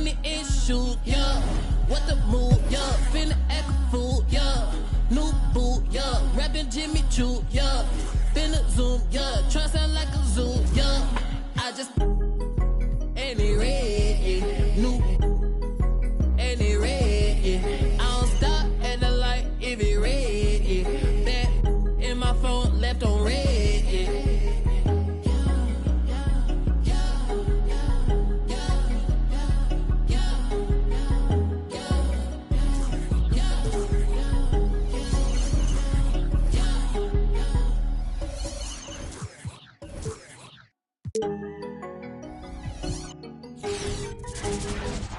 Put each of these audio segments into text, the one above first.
money issue, yeah. What the move, yeah. Finna act a fool, yeah. New boot, yeah. Rapping Jimmy Choo, yeah. Finna zoom, yeah. Try sound like a zoo, yeah. I just and it red, yeah. New and it red, yeah. I don't stop at the light if it red, yeah. Back in my phone, left on red, yeah.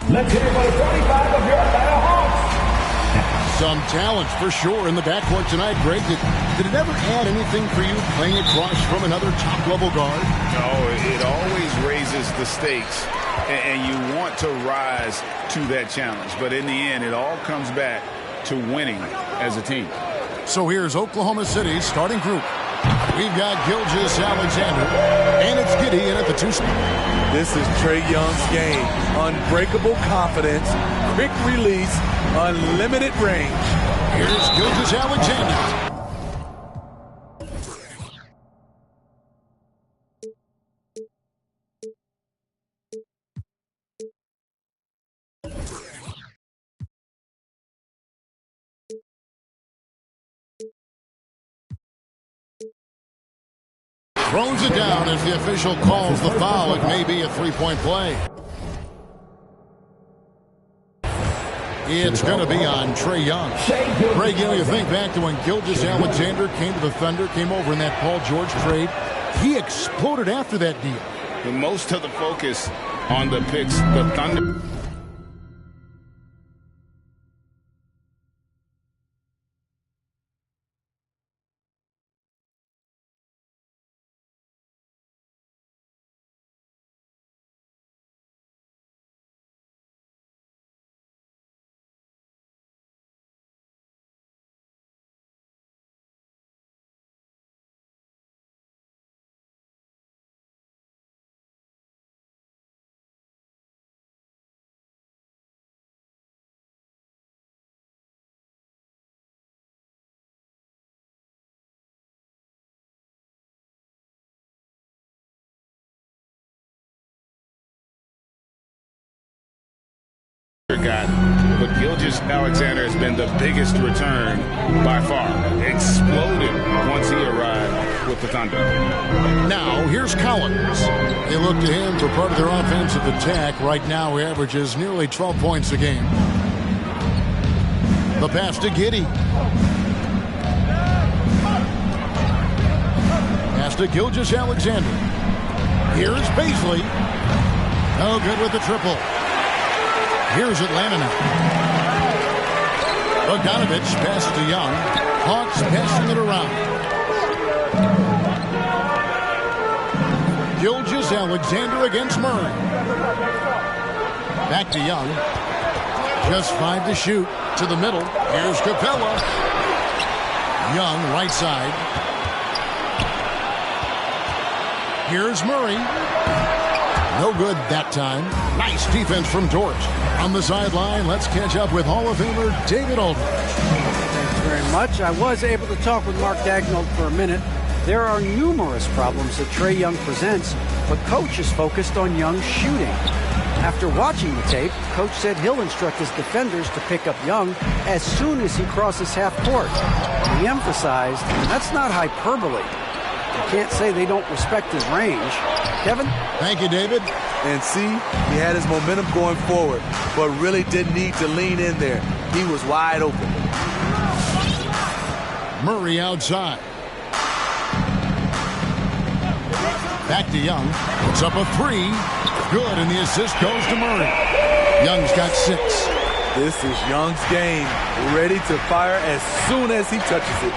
Let's hear it for the 45 of your Atlanta Hawks. Some talent for sure in the backcourt tonight, Greg. Did it ever add anything for you playing across from another top-level guard? No, it always raises the stakes, and you want to rise to that challenge. But in the end, it all comes back to winning as a team. So here's Oklahoma City's starting group. We've got Gilgeous-Alexander, and it's Giddey in at the 2 spot. This is Trae Young's game. Unbreakable confidence, quick release, unlimited range. Here's Gilgeous-Alexander. Throws it down as the official calls the foul. It may be a three-point play. It's going to be on Trae Young. Greg, you think back to when Gilgeous-Alexander came to the Thunder, came over in that Paul George trade. He exploded after that deal. The most of the focus on the picks, the Thunder. Got, but Gilgeous-Alexander has been the biggest return by far. Exploded once he arrived with the Thunder. Now here's Collins. They look to him for part of their offensive attack. Right now he averages nearly 12 points a game. The pass to Giddey. Pass to Gilgeous-Alexander. Here's Paisley. No good with the triple. Here's Atlanta now. Bogdanovich passes to Young. Hawks passing it around. Gilgeous-Alexander against Murray. Back to Young. Just 5 to shoot. To the middle. Here's Capella. Young, right side. Here's Murray. No good that time. Nice defense from Dort. On the sideline, let's catch up with Hall of Famer David Aldridge. Thanks very much. I was able to talk with Mark Daigneault for a minute. There are numerous problems that Trae Young presents, but Coach is focused on Young's shooting. After watching the tape, Coach said he'll instruct his defenders to pick up Young as soon as he crosses half court. He emphasized, that's not hyperbole. You can't say they don't respect his range. Kevin? Thank you, David. And see, he had his momentum going forward, but really didn't need to lean in there. He was wide open. Murray outside. Back to Young. Puts up a 3. Good, and the assist goes to Murray. Young's got 6. This is Young's game. Ready to fire as soon as he touches it.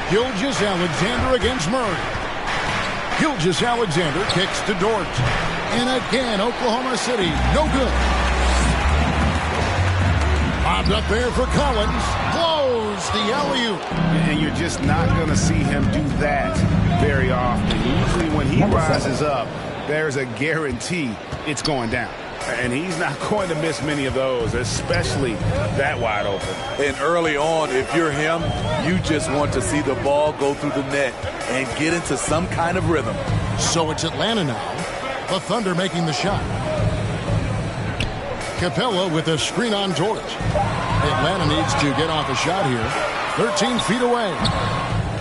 Gilgeous-Alexander against Murray. Gilgeous-Alexander kicks to Dort. And again, Oklahoma City, no good. Bobbed up there for Collins. Blows the alley-oop. And you're just not going to see him do that very often. Usually when he rises up, there's a guarantee it's going down. And he's not going to miss many of those, especially that wide open. And early on, if you're him, you just want to see the ball go through the net and get into some kind of rhythm. So it's Atlanta now. The Thunder making the shot. Capella with a screen on George. Atlanta needs to get off a shot here. 13 feet away.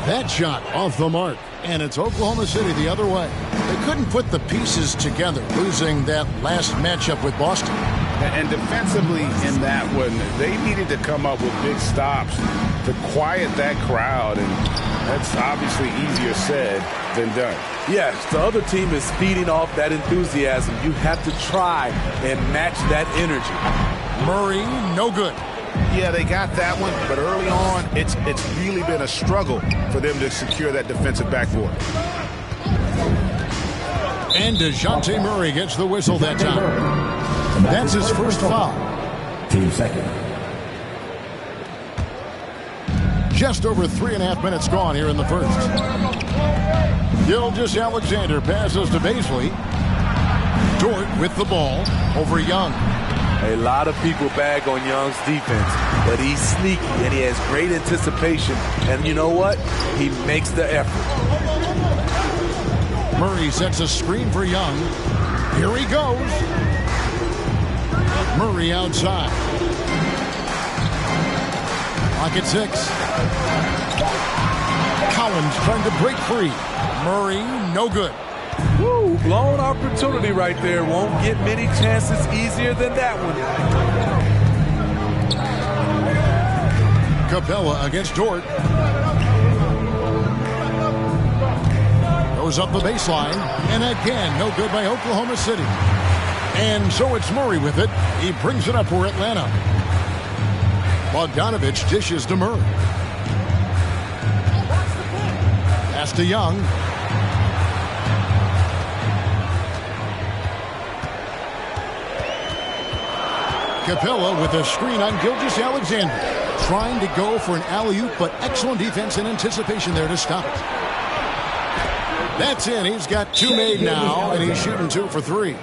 That shot off the mark. And it's Oklahoma City the other way. They couldn't put the pieces together, losing that last matchup with Boston. And defensively in that one, they needed to come up with big stops to quiet that crowd. And that's obviously easier said than done. Yes, the other team is feeding off that enthusiasm. You have to try and match that energy. Murray, no good. Yeah, they got that one, but early on, it's really been a struggle for them to secure that defensive backboard. And DeJounte Murray gets the whistle that time. That's his first foul. Team second. Just over 3.5 minutes gone here in the first. Gilgeous-Alexander passes to Bazley. Dort with the ball over Young. A lot of people bag on Young's defense, but he's sneaky and he has great anticipation. And you know what? He makes the effort. Murray sets a screen for Young. Here he goes. Murray outside. Clock at 6. Collins trying to break free. Murray, no good. Woo, blown opportunity right there. Won't get many chances easier than that one. Capella against Dort. Goes up the baseline. And again, no good by Oklahoma City. And so it's Murray with it. He brings it up for Atlanta. Bogdanovich dishes to Murray. Pass to Young. Capella with a screen on Gilgeous-Alexander. Trying to go for an alley-oop, but excellent defense and anticipation there to stop it. That's in. He's got 2 made now, and he's shooting 2 for 3.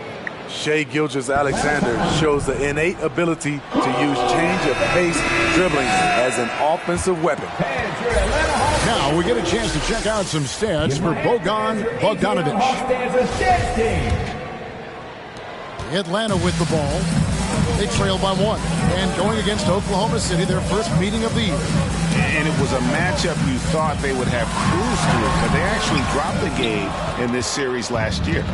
Shai Gilgeous-Alexander shows the innate ability to use change of pace dribbling as an offensive weapon. Now we get a chance to check out some stats for Bogdanovich. Atlanta with the ball. They trail by 1. And going against Oklahoma City, their first meeting of the year. And it was a matchup you thought they would have cruised through, but they actually dropped the game in this series last year.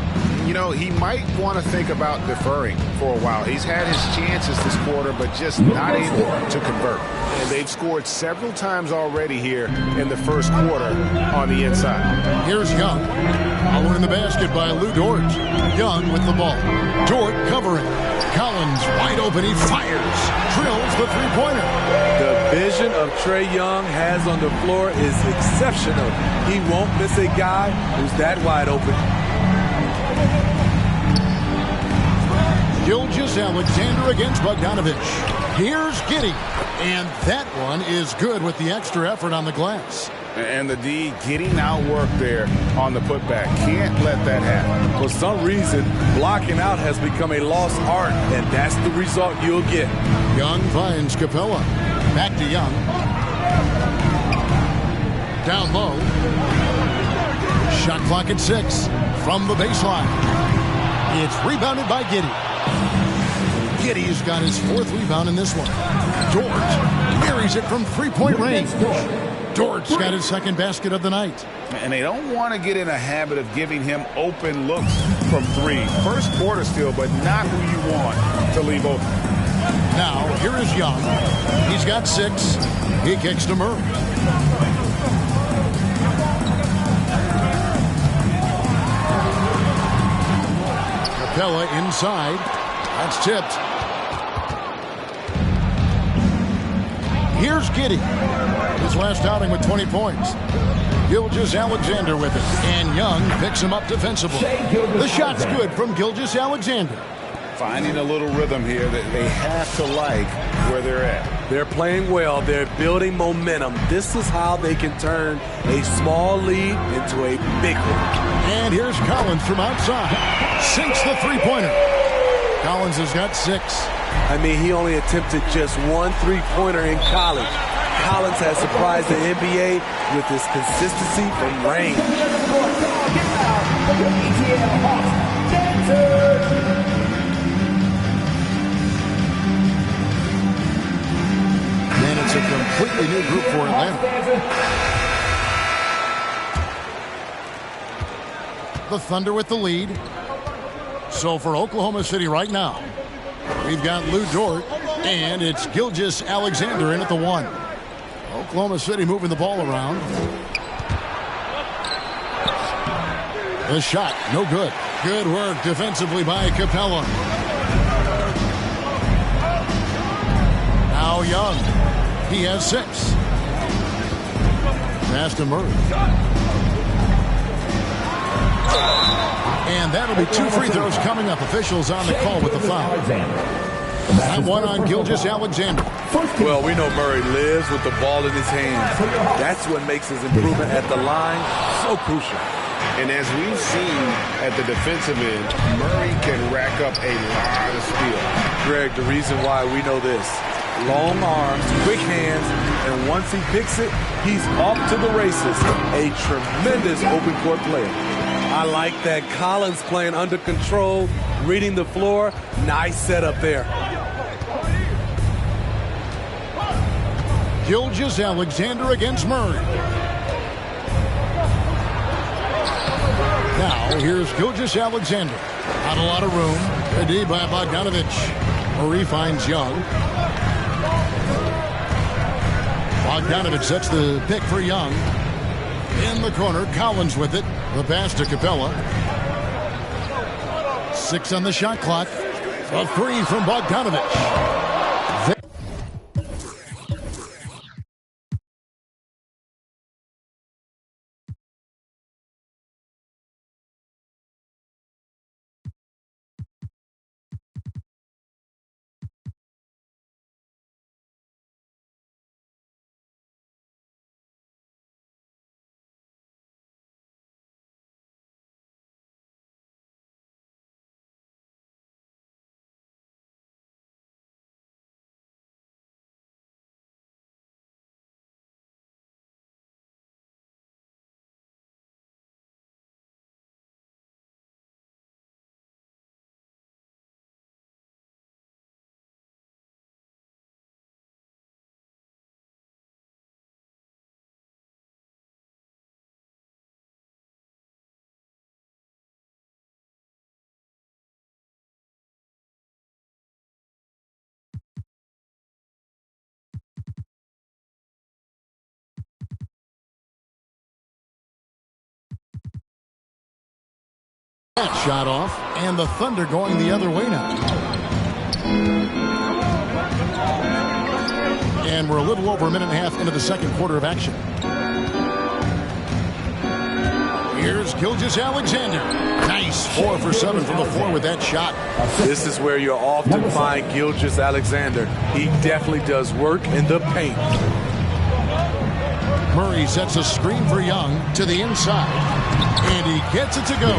You know, he might want to think about deferring for a while. He's had his chances this quarter, but just not able to convert. And they've scored several times already here in the first quarter on the inside. Here's Young. Following the basket by Lou Dort. Young with the ball. Dort covering. Collins wide open. He fires. Drills the three-pointer. The vision of Trae Young has on the floor is exceptional. He won't miss a guy who's that wide open. Gilgeous-Alexander against Bogdanovich. Here's Giddey. And that one is good with the extra effort on the glass. And the D getting outwork there on the putback. Can't let that happen. For some reason, blocking out has become a lost art, and that's the result you'll get. Young finds Capella. Back to Young. Down low. Shot clock at 6 from the baseline. It's rebounded by Giddey. Giddey's got his 4th rebound in this one. Dort marries it from 3-point range. Dort's got his 2nd basket of the night. And they don't want to get in a habit of giving him open looks from 3. First quarter still, but not who you want to leave open. Now, here is Young. He's got 6. He kicks to Murray. Capella inside. That's tipped. Here's Giddey. His last outing with 20 points. Gilgeous-Alexander with it. And Young picks him up defensively. The shot's good from Gilgeous-Alexander. Finding a little rhythm here that they have to like where they're at. They're playing well. They're building momentum. This is how they can turn a small lead into a big one. And here's Collins from outside. Sinks the three-pointer. Collins has got 6. I mean, he only attempted just 1 three-pointer in college. Collins has surprised the NBA with his consistency from range. And it's a completely new group for Atlanta. The Thunder with the lead. So for Oklahoma City right now, we've got Lou Dort, and it's Gilgeous-Alexander in at the 1. Oklahoma City moving the ball around. The shot, no good. Good work defensively by Capella. Now Young. He has 6. Pass to Murray. And that'll be 2 free throws coming up. Officials on the call with the foul. That one on Gilgeous-Alexander. Well, we know Murray lives with the ball in his hands. That's what makes his improvement at the line so crucial. And as we've seen at the defensive end, Murray can rack up a lot of speed. Greg, the reason why we know this: long arms, quick hands, and once he picks it, he's off to the races. A tremendous open court player. I like that. Collins playing under control, reading the floor. Nice setup there. Gilgeous-Alexander against Murray. Now, here's Gilgeous-Alexander. Not a lot of room. A D by Bogdanovic. Murray finds Young. Bogdanovic sets the pick for Young. In the corner, Collins with it. The pass to Capella. 6 on the shot clock. A 3 from Bogdanovic. Shot off, and the Thunder going the other way now. And we're a little over a minute and a half into the second quarter of action. Here's Gilgeous-Alexander. Nice 4 for 7 from the floor with that shot. This is where you'll often find Gilgeous-Alexander. He definitely does work in the paint. Murray sets a screen for Young to the inside, and he gets it to go.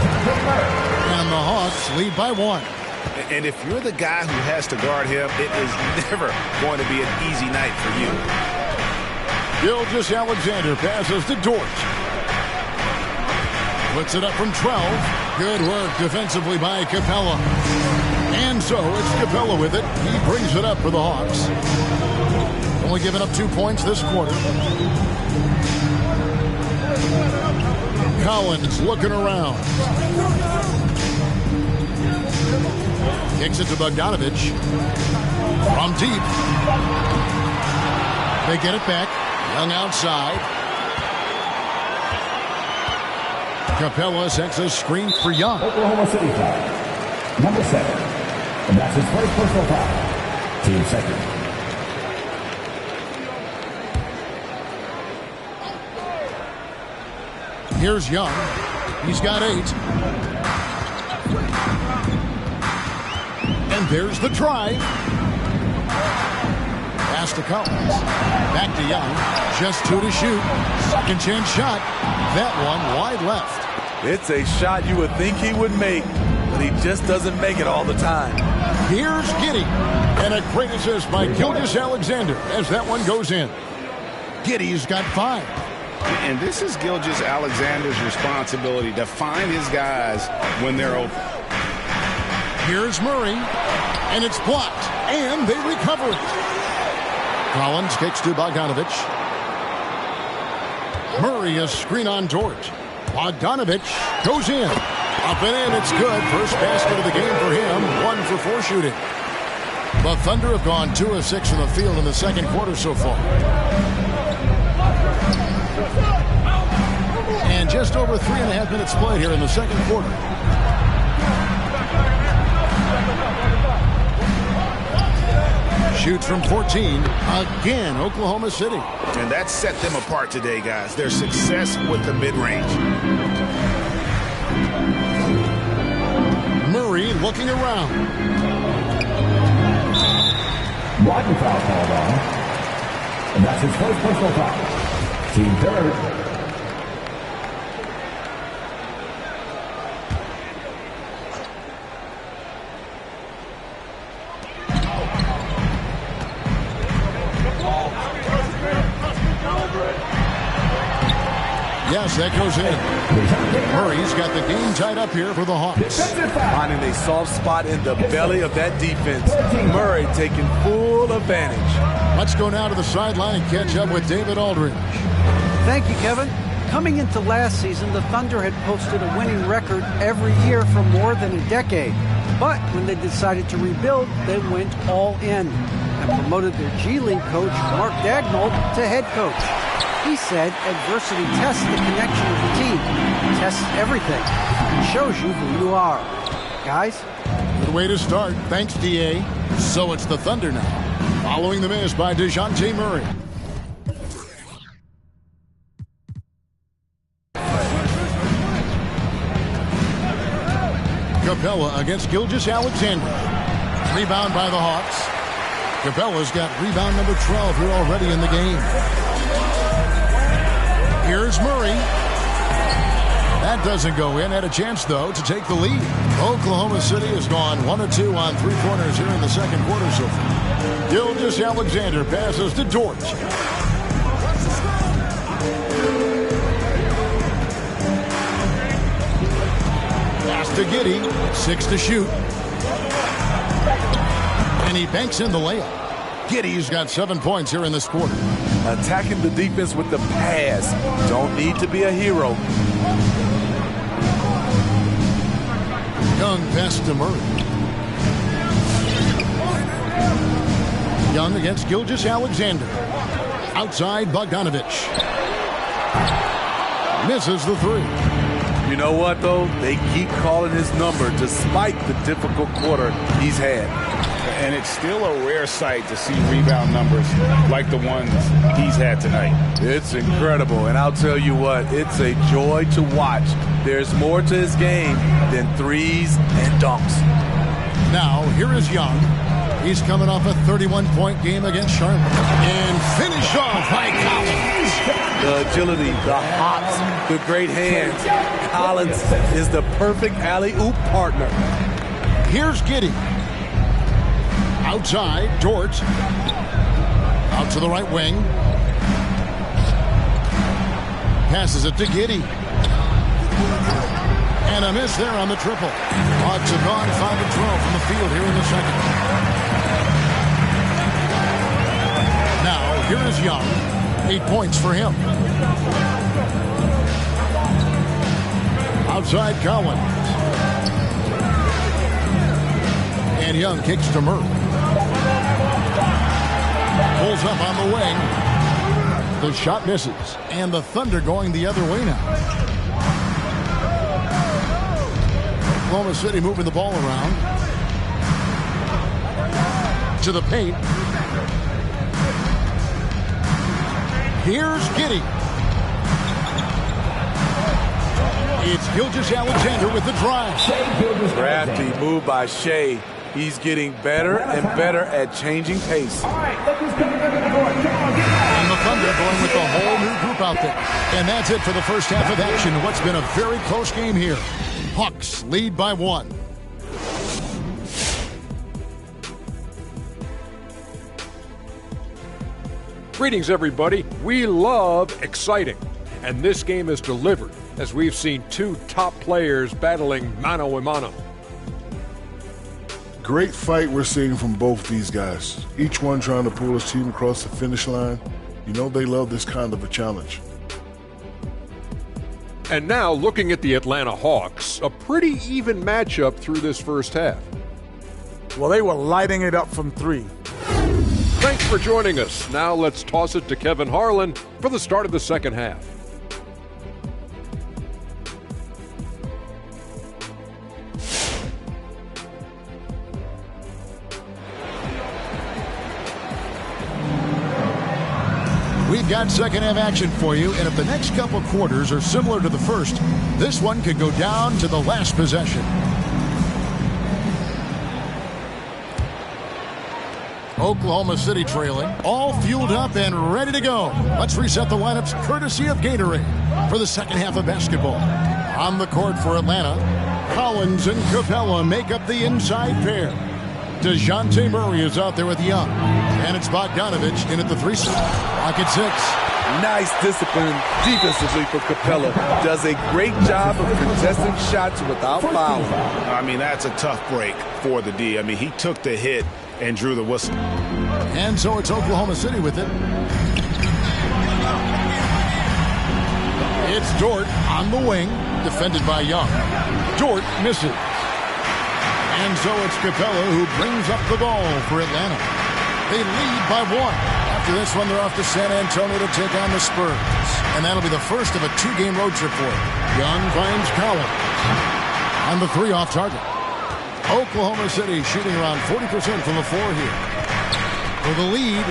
And the Hawks lead by 1. And if you're the guy who has to guard him, it is never going to be an easy night for you. Gilgeous-Alexander passes to Dort. Puts it up from 12. Good work defensively by Capella. And so it's Capella with it. He brings it up for the Hawks. Only giving up 2 points this quarter. Collins looking around. Kicks it to Bogdanovic. From deep. They get it back. Young outside. Capella sets a screen for Young. Oklahoma City foul. Number 7. And that's his first personal foul. Team second. Here's Young. He's got 8. And there's the try. Pass to Collins. Back to Young. Just 2 to shoot. Second chance shot. That one wide left. It's a shot you would think he would make, but he just doesn't make it all the time. Here's Giddey. And a great assist by Gilgeous-Alexander as that one goes in. Giddey's got 5. And this is Gilgeous-Alexander's responsibility to find his guys when they're open. Here's Murray, and it's blocked, and they recover it. Collins kicks to Bogdanovich. Murray is screen on George. Bogdanovich goes in. Up and in, it's good. First basket of the game for him. 1 for 4 shooting. The Thunder have gone 2 of 6 from the field in the second quarter so far. And just over 3.5 minutes played here in the second quarter. Shoots from 14. Again, Oklahoma City. And that set them apart today, guys. Their success with the mid-range. Murray looking around. Rodney foul called on. And that's his first personal foul. Team third. Yes, that goes in. Murray's got the game tied up here for the Hawks. Finding a soft spot in the belly of that defense. Murray taking full advantage. Let's go now to the sideline and catch up with David Aldridge. Thank you, Kevin. Coming into last season, the Thunder had posted a winning record every year for more than a decade. But when they decided to rebuild, they went all in and promoted their G League coach, Mark Daigneault, to head coach. He said adversity tests the connection of the team, tests everything, and shows you who you are. Guys? Good way to start. Thanks, D.A. So it's the Thunder now, following the miss by DeJounte Murray. Capella against Gilgeous-Alexander. Rebound by the Hawks. Capella's got rebound number 12 here already in the game. Here's Murray. That doesn't go in. Had a chance, though, to take the lead. Oklahoma City has gone 1 of 2 on 3 pointers here in the second quarter so far. Gilgeous-Alexander passes to George. Pass to Giddey. 6 to shoot. And he banks in the layup. Giddey's got 7 points here in this quarter. Attacking the defense with the pass. Don't need to be a hero. Young pass to Murray. Young against Gilgeous-Alexander. Outside Bogdanovich. Misses the 3. You know what, though? They keep calling his number despite the difficult quarter he's had. And it's still a rare sight to see rebound numbers like the ones he's had tonight. It's incredible, and I'll tell you what, it's a joy to watch. There's more to his game than threes and dunks. Now, here is Young. He's coming off a 31-point game against Charlotte. And finished off by Collins. The agility, the hops, the great hands. Collins is the perfect alley-oop partner. Here's Giddey. Outside, George. Out to the right wing. Passes it to Giddey. And a miss there on the triple. Hawks have gone 5 of 12 from the field here in the second. Now, here is Young. 8 points for him. Outside Collins. And Young kicks to Murray. Pulls up on the wing. The shot misses. And the Thunder going the other way now. Oklahoma City moving the ball around. To the paint. Here's Giddey. It's Gilgeous-Alexander with the drive. Crafty move by Shea. He's getting better and better at changing pace. And the Thunder going with the whole new group out there. And that's it for the first half of action. What's been a very close game here. Hawks lead by 1. Greetings, everybody. We love exciting, and this game is delivered as we've seen two top players battling mano a mano. Great fight we're seeing from both these guys. Each one trying to pull his team across the finish line. You know they love this kind of a challenge. And now, looking at the Atlanta Hawks, a pretty even matchup through this first half. Well, they were lighting it up from 3. Thanks for joining us. Now let's toss it to Kevin Harlan for the start of the second half. We've got second half action for you, and if the next couple quarters are similar to the first, this one could go down to the last possession. Oklahoma City trailing, all fueled up and ready to go. Let's reset the lineups courtesy of Gatorade for the second half of basketball. On the court for Atlanta, Collins and Capella make up the inside pair. DeJounte Murray is out there with Young, and it's Bogdanovich in at the 3 spot. Rocket 6. Nice discipline defensively for Capella. Does a great job of contesting shots without fouling. I mean, that's a tough break for the D. I mean, he took the hit and drew the whistle. And so it's Oklahoma City with it. It's Dort on the wing, defended by Young. Dort misses. And so it's Capella who brings up the ball for Atlanta. They lead by 1. After this one, they're off to San Antonio to take on the Spurs. And that'll be the first of a 2-game road trip for them. Young finds Collins. And the 3 off target. Oklahoma City shooting around 40% from the floor here. For the lead.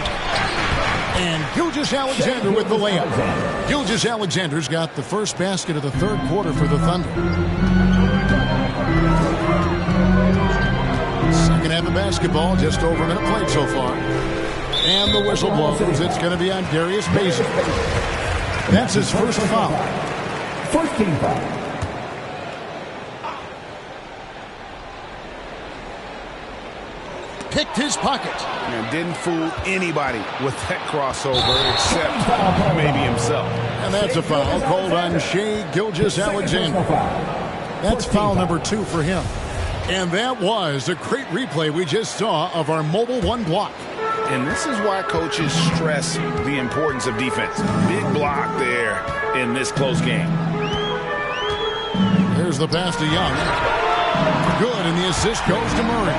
And Gilgeous-Alexander with the layup. Gilgeous-Alexander's got the first basket of the third quarter for the Thunder. Second half of basketball, just over a minute played so far. And the whistle blows. It's going to be on Darius Bazley. That's his first foul. First team foul. Picked his pocket. And didn't fool anybody with that crossover except maybe himself. And that's a foul called on Shai Gilgeous-Alexander. That's foul number 2 for him. And that was a great replay we just saw of our Mobile One block. And this is why coaches stress the importance of defense. Big block there in this close game. Here's the pass to Young. Good, and the assist goes to Murray.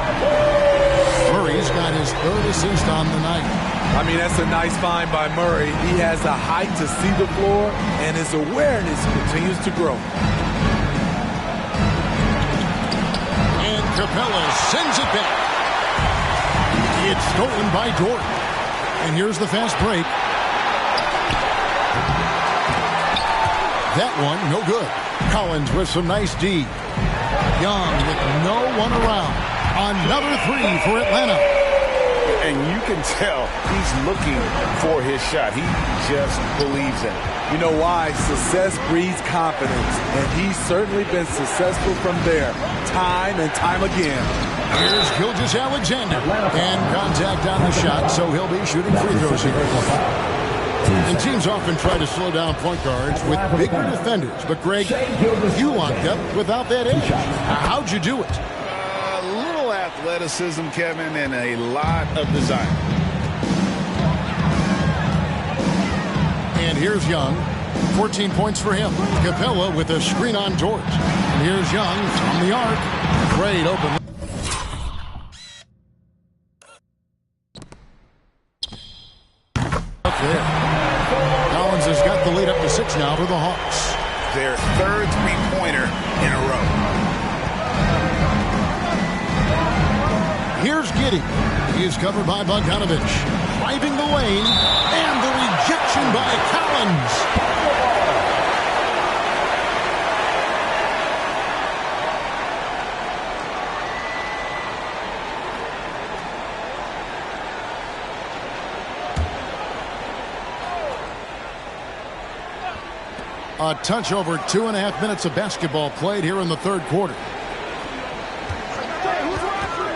Murray's got his 3rd assist on the night. I mean, that's a nice find by Murray. He has the height to see the floor, and his awareness continues to grow. And Capella sends it back. It's stolen by Dort. And here's the fast break. That one, no good. Collins with some nice D. Young with no one around. Another 3 for Atlanta. And you can tell he's looking for his shot. He just believes in it. You know why? Success breeds confidence, and he's certainly been successful from there, time and time again. Here's Gilgeous-Alexander, and contact on the shot, so he'll be shooting free throws here. And teams often try to slow down point guards with bigger defenders, but Greg, you locked up without that edge. How'd you do it? A little athleticism, Kevin, and a lot of desire. And here's Young. 14 points for him. Capella with a screen on Dort. And here's Young from the arc. Great open. Up there. Collins has got the lead up to 6 now for the Hawks. Their 3rd three-pointer in a row. Here's Giddey. He is covered by Bogdanovich. Driving the lane. And the rejection by Collins. A touch over 2.5 minutes of basketball played here in the third quarter.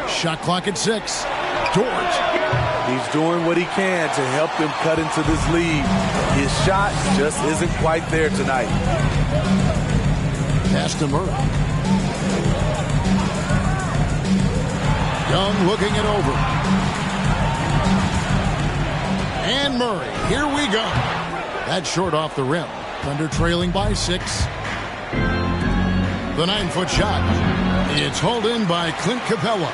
Shot clock at 6. George. He's doing what he can to help them cut into this lead. His shot just isn't quite there tonight. Pass to Murray. Young looking it over. And Murray. Here we go. That's short off the rim. Thunder trailing by 6. The 9-foot shot. It's hauled in by Clint Capella.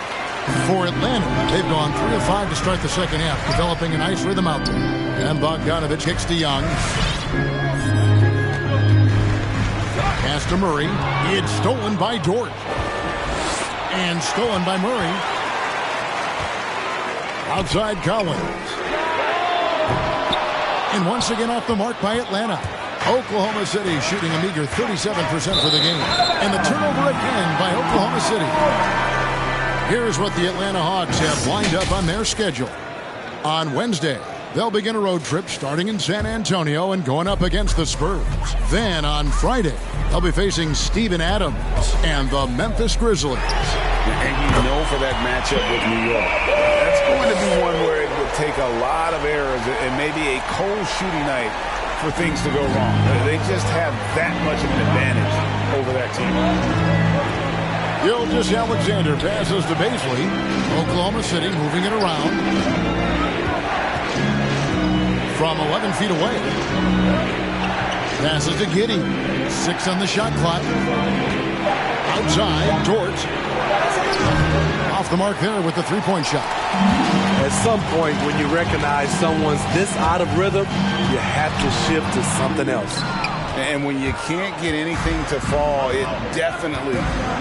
For Atlanta, they've gone 3 of 5 to start the second half, developing a nice rhythm out there. And Bogdanovich kicks to Young. Pass to Murray. It's stolen by Dort. And stolen by Murray. Outside Collins. And once again off the mark by Atlanta. Oklahoma City shooting a meager 37% for the game. And the turnover again by Oklahoma City. Here's what the Atlanta Hawks have lined up on their schedule. On Wednesday, they'll begin a road trip starting in San Antonio and going up against the Spurs. Then on Friday, they'll be facing Steven Adams and the Memphis Grizzlies. And you know for that matchup with New York, that's going to be one where it would take a lot of errors and maybe a cold shooting night for things to go wrong. They just have that much of an advantage over that team. Gilgeous-Alexander passes to Baisley. Oklahoma City moving it around. From 11 feet away. Passes to Giddey. 6 on the shot clock. Outside, Dort. Off the mark there with the three-point shot. At some point, when you recognize someone's this out of rhythm, you have to shift to something else. And when you can't get anything to fall, it definitely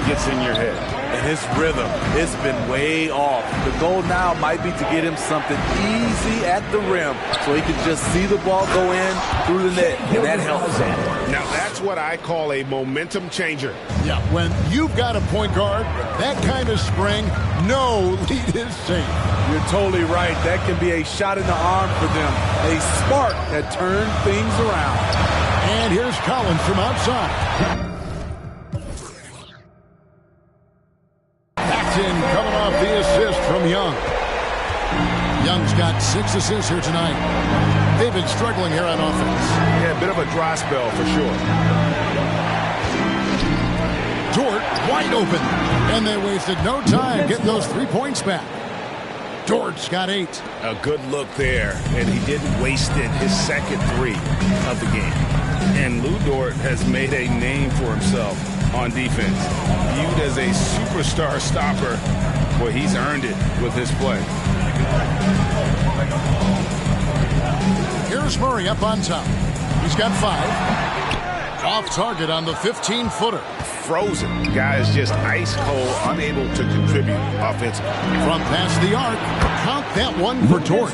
gets in your head. And his rhythm, it's been way off. The goal now might be to get him something easy at the rim so he can just see the ball go in through the net, and that helps him. Now, that's what I call a momentum changer. Yeah, when you've got a point guard, that kind of spring, no lead is safe. You're totally right. That can be a shot in the arm for them, a spark that turns things around. And here's Collins from outside. Paxton coming off the assist from Young. Young's got 6 assists here tonight. They've been struggling here on offense. Yeah, a bit of a dry spell for sure. Dort wide open. And they wasted no time getting those 3 points back. Dort's got 8. A good look there, and he didn't waste it. His second 3 of the game. And Lu Dort has made a name for himself on defense. Viewed as a superstar stopper, well, he's earned it with his play. Here's Murray up on top. He's got 5. Off target on the 15-footer. Frozen. Guy is just ice cold, unable to contribute offensively. From past the arc, count that one for Dort.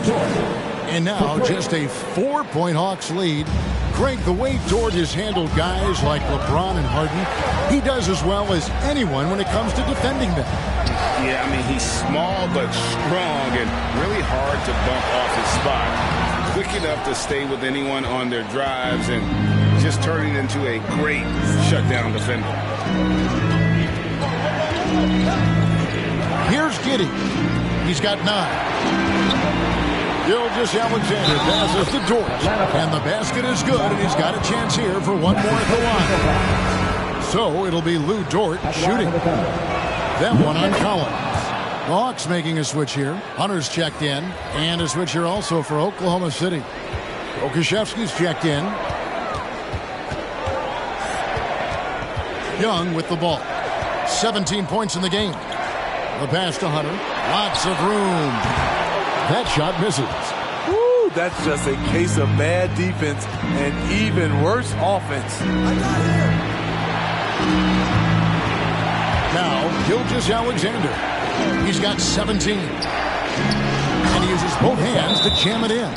And now just a 4-point Hawks lead. Greg, the way Dort has handled guys like LeBron and Harden, he does as well as anyone when it comes to defending them. Yeah, I mean, he's small but strong and really hard to bump off his spot. Quick enough to stay with anyone on their drives and just turning into a great shutdown defender. Here's Giddey. He's got 9. Gilgeous-Alexander passes to Dort. And the basket is good, and he's got a chance here for one more at the line. So it'll be Lu Dort shooting. That one on Collins. The Hawks making a switch here. Hunter's checked in. And a switch here also for Oklahoma City. Okashevsky's checked in. Young with the ball. 17 points in the game. The pass to Hunter. Lots of room. That shot misses. Woo, that's just a case of bad defense and even worse offense. Now, Gilgeous-Alexander. He's got 17. And he uses both hands to jam it in.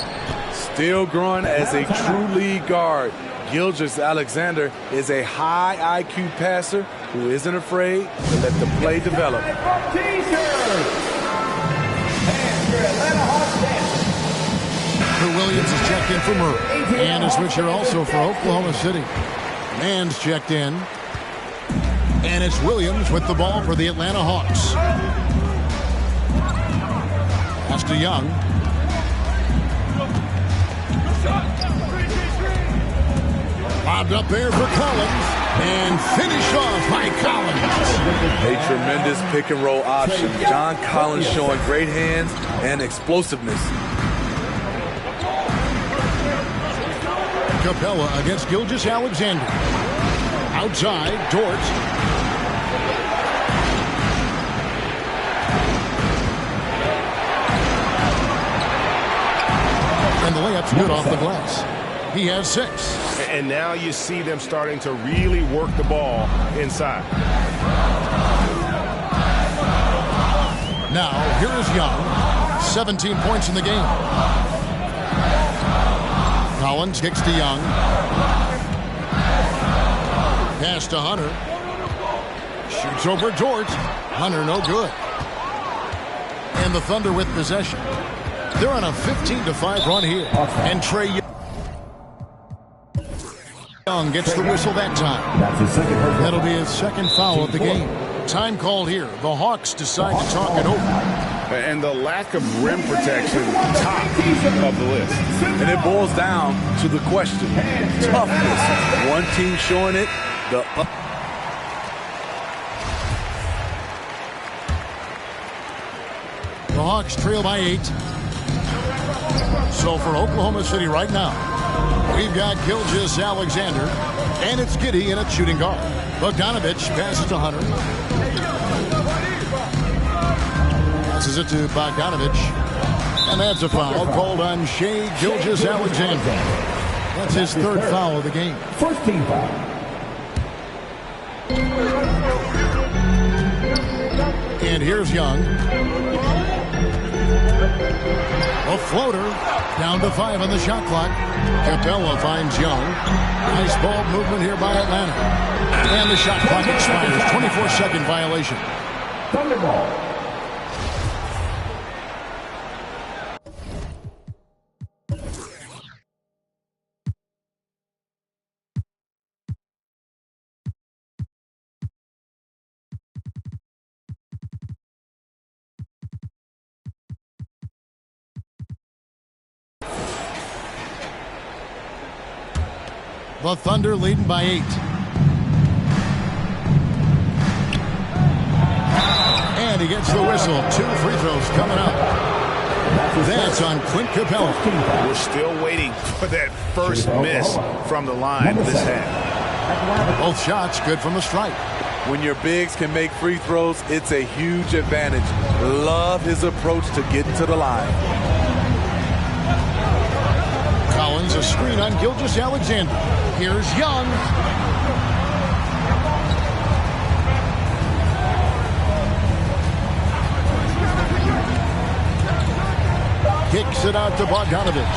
Still growing as a true lead guard. Gilgeous-Alexander is a high IQ passer who isn't afraid to let the play develop. Williams is checked in for Murray. And a switch here also for Oklahoma City. Man's checked in. And it's Williams with the ball for the Atlanta Hawks. Pass to Young. Lobbed up there for Collins. And finished off by Collins. A tremendous pick and roll option. John Collins showing great hands and explosiveness. Capella against Gilgeous-Alexander. Outside, Dort. And the layup's good off the glass. He has 6. And now you see them starting to really work the ball inside. Now, here is Young. 17 points in the game. Collins kicks to Young. Pass to Hunter. Shoots over Dort. Hunter no good. And the Thunder with possession. They're on a 15-5 run here. And Trae Young gets the whistle that time. That's his second personal. That'll be his second foul of the game. Time called here. The Hawks decide to talk it over. And the lack of rim protection, top of the list. And it boils down to the question. Toughness. One team showing it. The Hawks trail by 8. So for Oklahoma City right now, we've got Gilgeous-Alexander, and it's Giddey in at shooting guard. Bogdanovich passes to Hunter. Passes it to Bogdanovich. And that's a foul called on Shai Gilgeous-Alexander. That's his third foul of the game. First team foul. And here's Young. A floater. Down to 5 on the shot clock. Capella finds Young. Nice ball movement here by Atlanta. And the shot clock expires. 24-second violation. Thunderball. The Thunder leading by 8. And he gets the whistle. 2 free throws coming up. That's on Clint Capella. We're still waiting for that first miss from the line this half. Both shots good from the stripe. When your bigs can make free throws, it's a huge advantage. Love his approach to getting to the line. Collins, a screen on Gilgeous-Alexander. Here's Young. Kicks it out to Bogdanovich.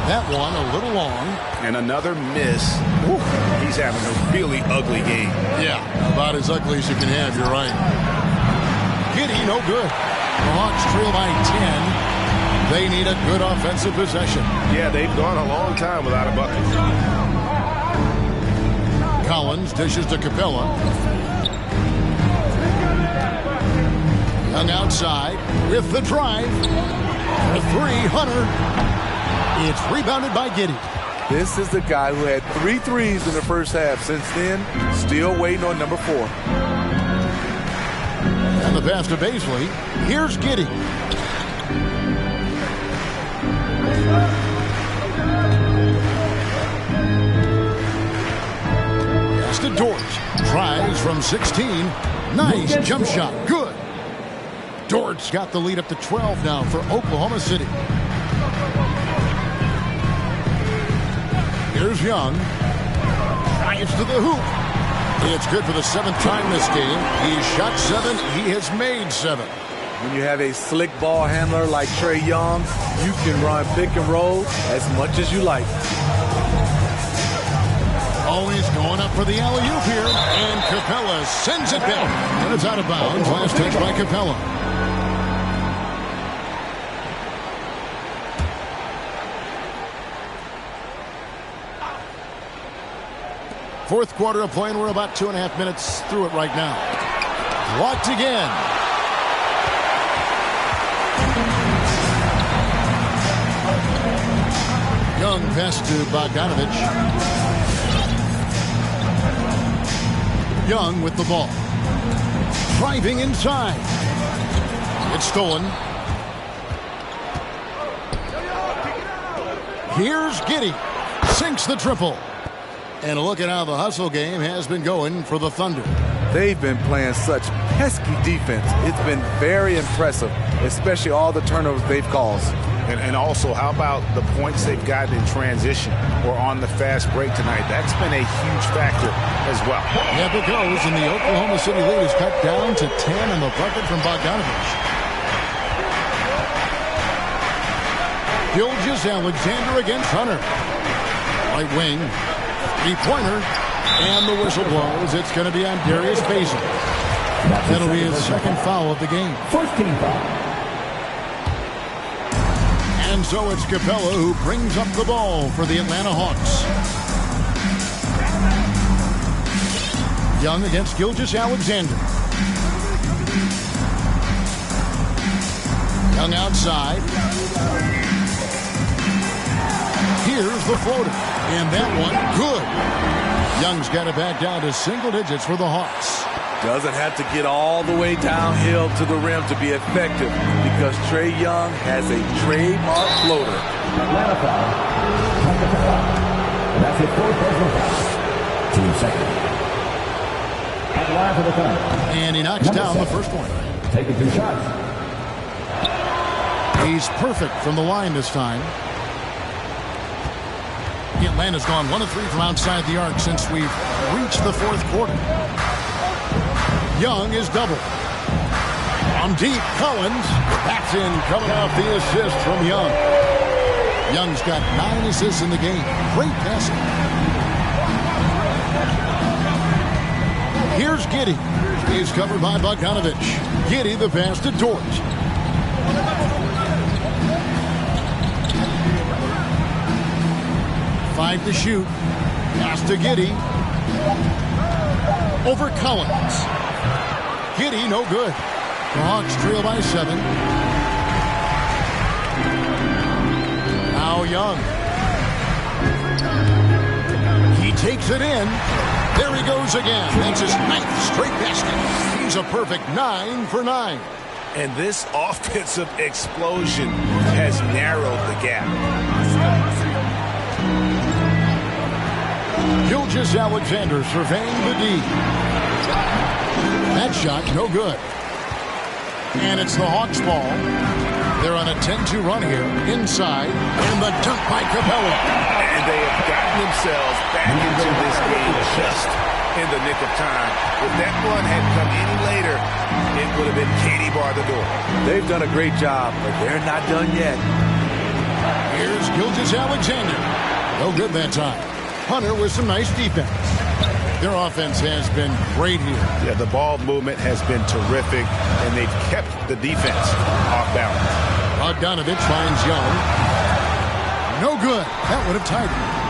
That one a little long. And another miss. Woo. He's having a really ugly game. Yeah, about as ugly as you can have, you're right. Giddey, no good. The Hawks trail by 10. They need a good offensive possession. Yeah, they've gone a long time without a bucket. Collins dishes to Capella. Young outside with the drive. The 3, Hunter. It's rebounded by Giddey. This is the guy who had 3 threes in the first half. Since then, still waiting on number 4. And the pass to Bazley. Here's Giddey. Pass to Dort. Tries from 16. Nice jump shot. Good. Dort's got the lead up to 12 now for Oklahoma City. Here's Young. Drives to the hoop. It's good for the 7th time this game. He's shot 7. He has made 7. When you have a slick ball handler like Trae Young, you can run pick and roll as much as you like. Always going up for the alley-oop here. And Capella sends it back. And it's out of bounds. Last touch by Capella. Fourth quarter of play, and we're about 2.5 minutes through it right now. Blocked again. Young pass to Bogdanovich. Young with the ball. Driving inside. It's stolen. Here's Giddey. Sinks the triple. And a look at how the hustle game has been going for the Thunder. They've been playing such pesky defense. It's been very impressive, especially all the turnovers they've caused. And also, how about the points they've gotten in transition or on the fast break tonight? That's been a huge factor as well. Yeah, it goes, and the Oklahoma City lead is cut down to 10 on the bucket from Bogdanovich. Gilgeous-Alexander against Hunter. Right wing. Three-pointer. And the whistle blows. It's going to be on Darius Bazley. That'll be his second foul of the game. First team foul. And so it's Capella who brings up the ball for the Atlanta Hawks. Young against Gilgeous-Alexander. Young outside. Here's the floater. And that one, good. Young's got it back down to single digits for the Hawks. Doesn't have to get all the way downhill to the rim to be effective because Trae Young has a trademark floater. Atlanta foul. That's his fourth personal foul. Team second. At the line for the Thunder. And he knocks down the first one. Taking 2 shots. He's perfect from the line this time. Atlanta's gone 1 of 3 from outside the arc since we've reached the fourth quarter. Young is double. On deep, Collins. That's in, coming off the assist from Young. Young's got 9 assists in the game. Great passing. Here's Giddey. He's covered by Bogdanovich. Giddey the pass to Dort. Five to shoot. Pass to Giddey. Over Collins. Giddey, no good. The Hawks trail by 7. Now Young. He takes it in. There he goes again. That's his 9th straight basket. He's a perfect 9 for 9. And this offensive explosion has narrowed the gap. Gilgeous-Alexander surveying the D. That shot, no good. And it's the Hawks ball. They're on a 10-2 run here. Inside. And the dunk by Capella. And they have gotten themselves back into this game just in the nick of time. If that run had come any later, it would have been Katie bar the door. They've done a great job, but they're not done yet. Here's Gilgeous-Alexander. No good that time. Hunter with some nice defense. Their offense has been great here. Yeah, the ball movement has been terrific, and they've kept the defense off balance. Bogdanovich finds Young. No good. That would have tied it.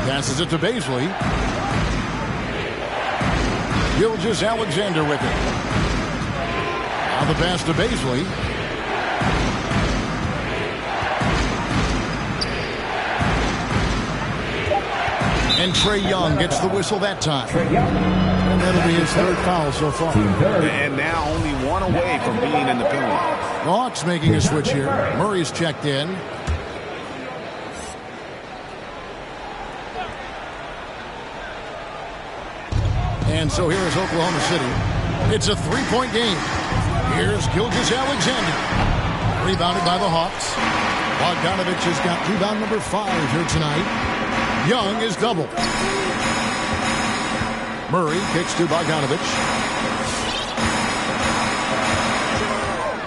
Passes it to Bazley. Gilgeous-Alexander with it. Now the pass to Bazley. And Trae Young gets the whistle that time. And that'll be his 3rd foul so far. And now only 1 away from being in the penalty. The Hawks making a switch here. Murray's checked in. And so here is Oklahoma City. It's a 3-point game. Here's Gilgeous-Alexander. Rebounded by the Hawks. Bogdanovich has got rebound number 5 here tonight. Young is double. Murray kicks to Bogdanovich.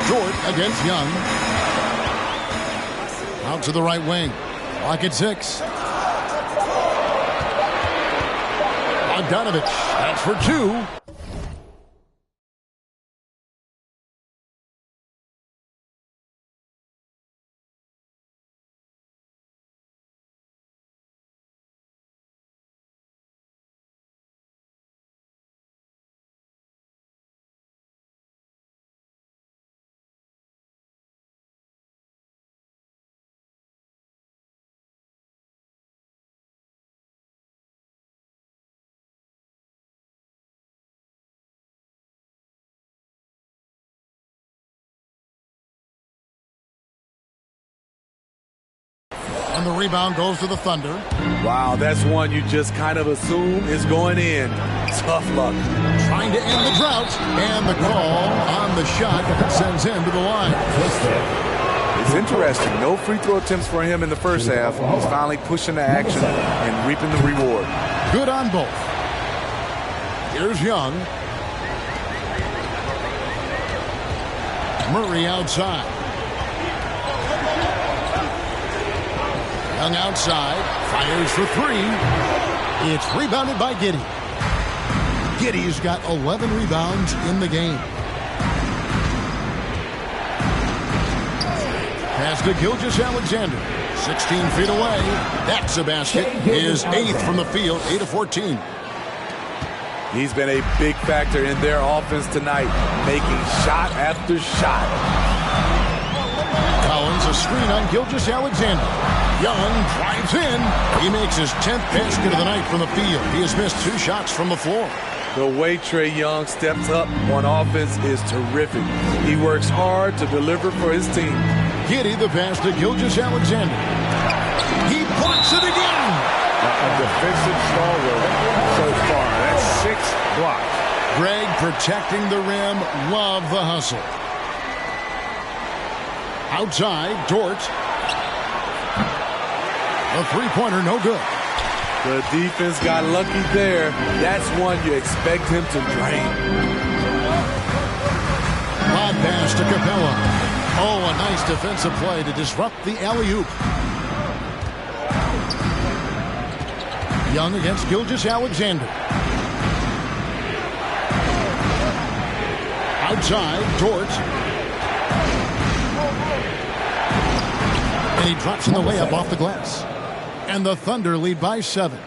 Dort against Young. Out to the right wing. Clock at 6. Bogdanovich. That's for 2. And the rebound goes to the Thunder. Wow, that's one you just kind of assume is going in. Tough luck. Trying to end the drought. And the call on the shot sends him to the line. It's interesting. No free throw attempts for him in the first half. He's finally pushing the action and reaping the reward. Good on both. Here's Young. Murray outside. Young outside, fires for 3. It's rebounded by Giddey. Giddey's got 11 rebounds in the game. Pass to Gilgeous-Alexander. 16 feet away. That's a basket. His 8th from the field, 8 of 14. He's been a big factor in their offense tonight, making shot after shot. Collins, a screen on Gilgeous-Alexander. Young drives in. He makes his 10th basket of the night from the field. He has missed 2 shots from the floor. The way Trae Young steps up on offense is terrific. He works hard to deliver for his team. Giddey the pass to Gilgeous-Alexander. He blocks it again. A defensive stalwart so far. That's 6 blocks. Greg protecting the rim. Love the hustle. Outside, Dort. A three-pointer, no good. The defense got lucky there. That's one you expect him to drain. Lob pass to Capella. Oh, a nice defensive play to disrupt the alley-oop. Young against Gilgeous-Alexander. Outside, Dort. And he drops in the layup off the glass. And the Thunder lead by 7.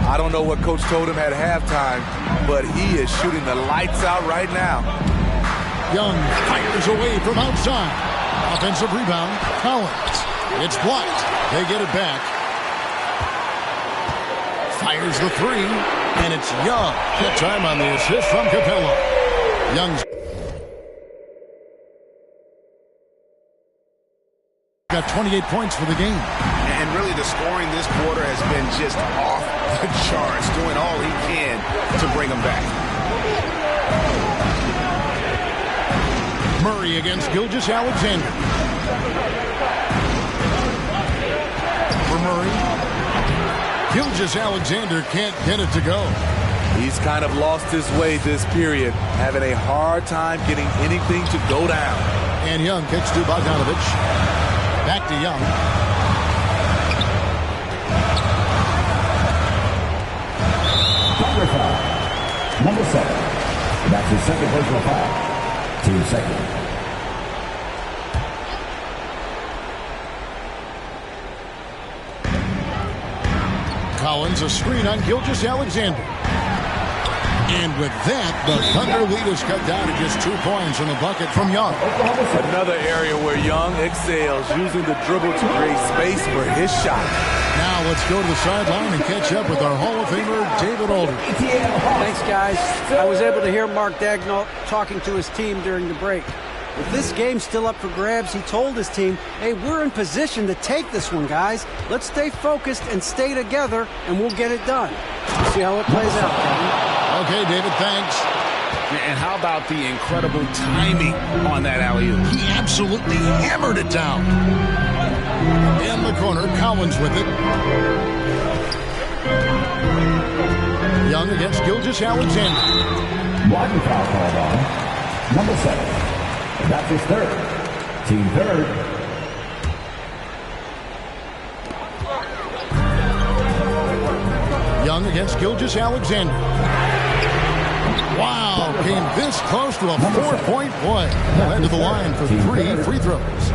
I don't know what Coach told him at halftime, but he is shooting the lights out right now. Young fires away from outside. Offensive rebound, Collins. It's blocked. They get it back. Fires the 3, and it's Young. Good time on the assist from Capella. Young's got 28 points for the game. And really the scoring this quarter has been just off the charts, doing all he can to bring them back. Murray against Gilgeous-Alexander. For Murray. Gilgeous-Alexander can't get it to go. He's kind of lost his way this period, having a hard time getting anything to go down. And Young kicks to Bogdanovich. Back to Young. Foul. Number 7. That's his second personal foul. Team second. Collins, a screen on Gilgeous-Alexander. And with that, the Thunder lead is cut down to just 2 points in the bucket from Young. Another area where Young excels, using the dribble to create space for his shot. Now let's go to the sideline and catch up with our Hall of Famer, David Alder. Thanks, guys. I was able to hear Mark Daigneault talking to his team during the break. With this game still up for grabs, he told his team, hey, we're in position to take this one, guys. Let's stay focused and stay together, and we'll get it done. See how it plays out, Kevin. Okay, David, thanks. And how about the incredible timing on that alley-oop? He absolutely hammered it down. In the corner, Collins with it. Young Young against Gilgeous-Alexander. Blocking foul called on number 7. And that's his third. Team third. Young against Gilgeous-Alexander. Wow, came this close to a 4-point play. Head to the line for 3 free throws.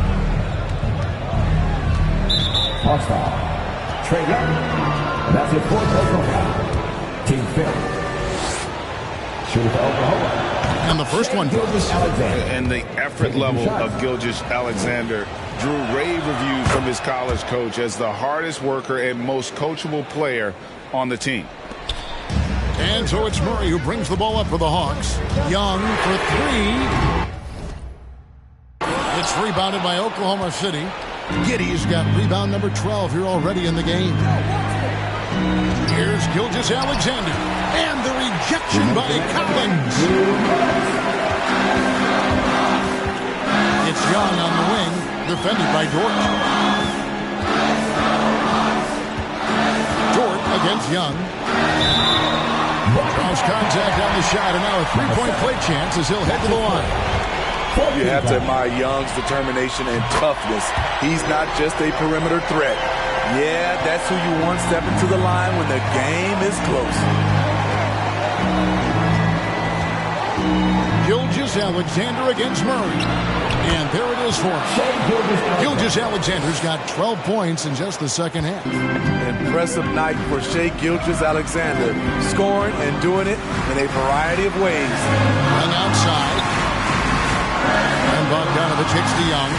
Hawks foul. Trae Young. And that's his 4th personal foul. Team fifth. Shooter for Oklahoma. And the first one. Gilgeous-Alexander. And the effort level of Gilgeous-Alexander drew rave reviews from his college coach as the hardest worker and most coachable player on the team. And so it's Murray who brings the ball up for the Hawks. Young for 3. It's rebounded by Oklahoma City. Giddey's got rebound number 12 here already in the game. Here's Gilgeous-Alexander. And the rejection by Collins. It's Young on the wing, defended by Dort. Dort against Young. Cross contact on the shot, and now a 3-point play chance as he'll head to the line. You have to admire Young's determination and toughness. He's not just a perimeter threat. Yeah, that's who you want stepping to the line when the game is close. Gilgeous-Alexander against Murray. And there it is for him. Gilgeous-Alexander's got 12 points in just the second half. Impressive night for Shai Gilgeous-Alexander, scoring and doing it in a variety of ways. Young outside. And Bogdanovich hits to Young.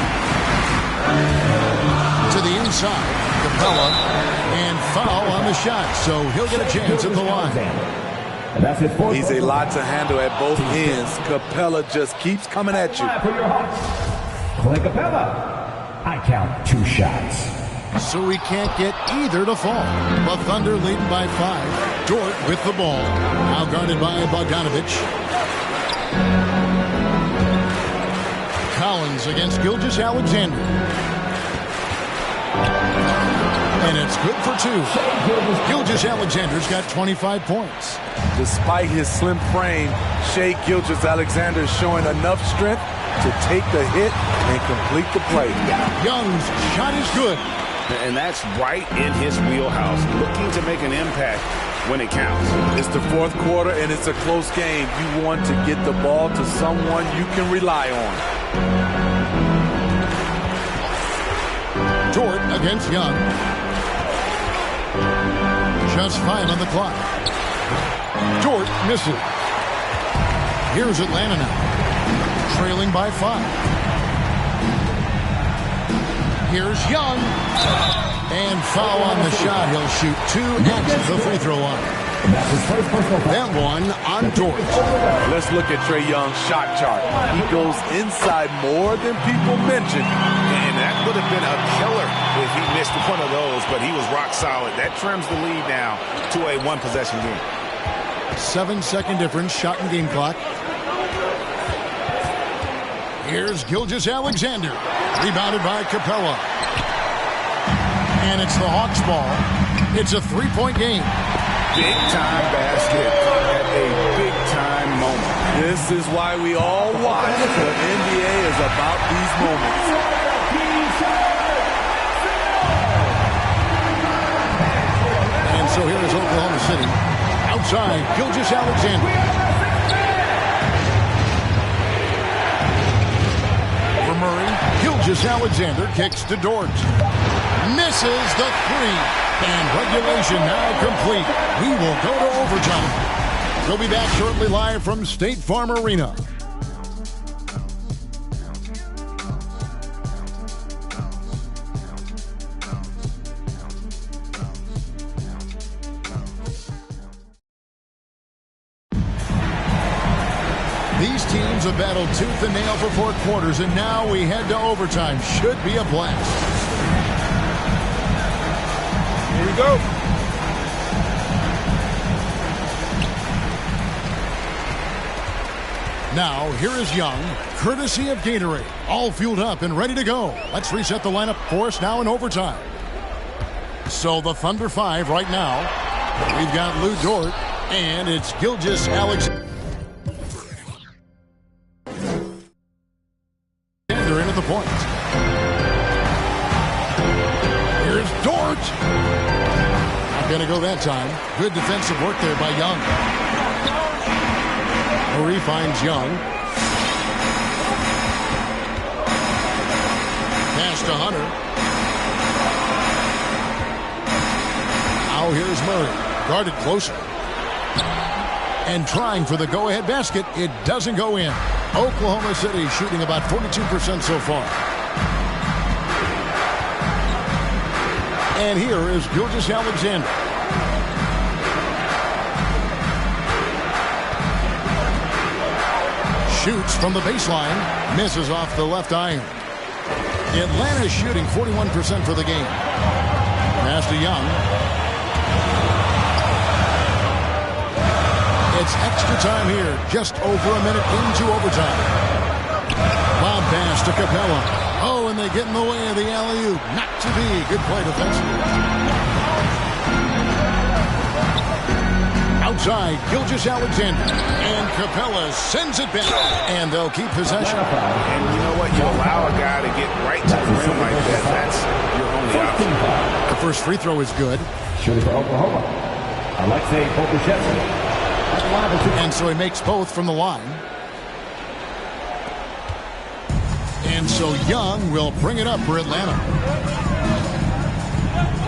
To the inside. Capella. And foul on the shot. So he'll get a chance at the line. He's a lot to handle at both ends. Capella just keeps coming at you. Clint Capella. I count 2 shots. So he can't get either to fall. The Thunder leading by 5. Dort with the ball. Now guarded by Bogdanovich. Collins against Gilgeous-Alexander. And it's good for 2. Gilgeous-Alexander's got 25 points. Despite his slim frame, Shai Gilgeous-Alexander is showing enough strength to take the hit and complete the play. Young's shot is good. And that's right in his wheelhouse, looking to make an impact when it counts. It's the 4th quarter, and it's a close game. You want to get the ball to someone you can rely on. Dort against Young. Just 5 on the clock. Dort misses. Here's Atlanta now, trailing by 5. Here's Young. And foul on the shot. He'll shoot 2 at the free throw line. That one on Dort. Let's look at Trae Young's shot chart. He goes inside more than people mention. And that would have been a killer if he missed one of those, but he was rock solid. That trims the lead now to a 1-possession game. 7-second difference, shot and game clock. Here's Gilgeous-Alexander. Rebounded by Capella. And it's the Hawks ball. It's a 3-point game. Big-time basket at a big-time moment. This is why we all watch. The NBA is about these moments. And so here is Oklahoma City. Outside, Gilgeous-Alexander. For Murray, Gilgeous-Alexander kicks to Dort. Misses the 3. And regulation now complete. We will go to overtime. We'll be back shortly live from State Farm Arena. These teams have battled tooth and nail for 4 quarters, and now we head to overtime. Should be a blast. Here we go. Now, here is Young, courtesy of Gatorade. All fueled up and ready to go. Let's reset the lineup for us now in overtime. So the Thunder 5 right now. We've got Lou Dort, And it's Gilgeous Alexander into the point. Here's Dort. Not going to go that time. Good defensive work there by Young. Murray finds Young. Pass to Hunter. Now here's Murray. Guarded closer. And trying for the go-ahead basket. It doesn't go in. Oklahoma City shooting about 42% so far. And here is Gilgeous Alexander. Shoots from the baseline. Misses off the left iron. Atlanta shooting 41% for the game. Pass to Young. It's extra time here. Just over a minute into overtime. Bob pass to Capella. Oh, and they get in the way of the alley-oop. Not to be. Good play defensively. Outside, Gilgeous Alexander. And Capella sends it back. And they'll keep possession. And you know what? You allow a guy to get right to the rim like that. That's your only option. The first free throw is good. Shooting for Oklahoma, Alexei Pokusevski. And so he makes both from the line. And so Young will bring it up for Atlanta.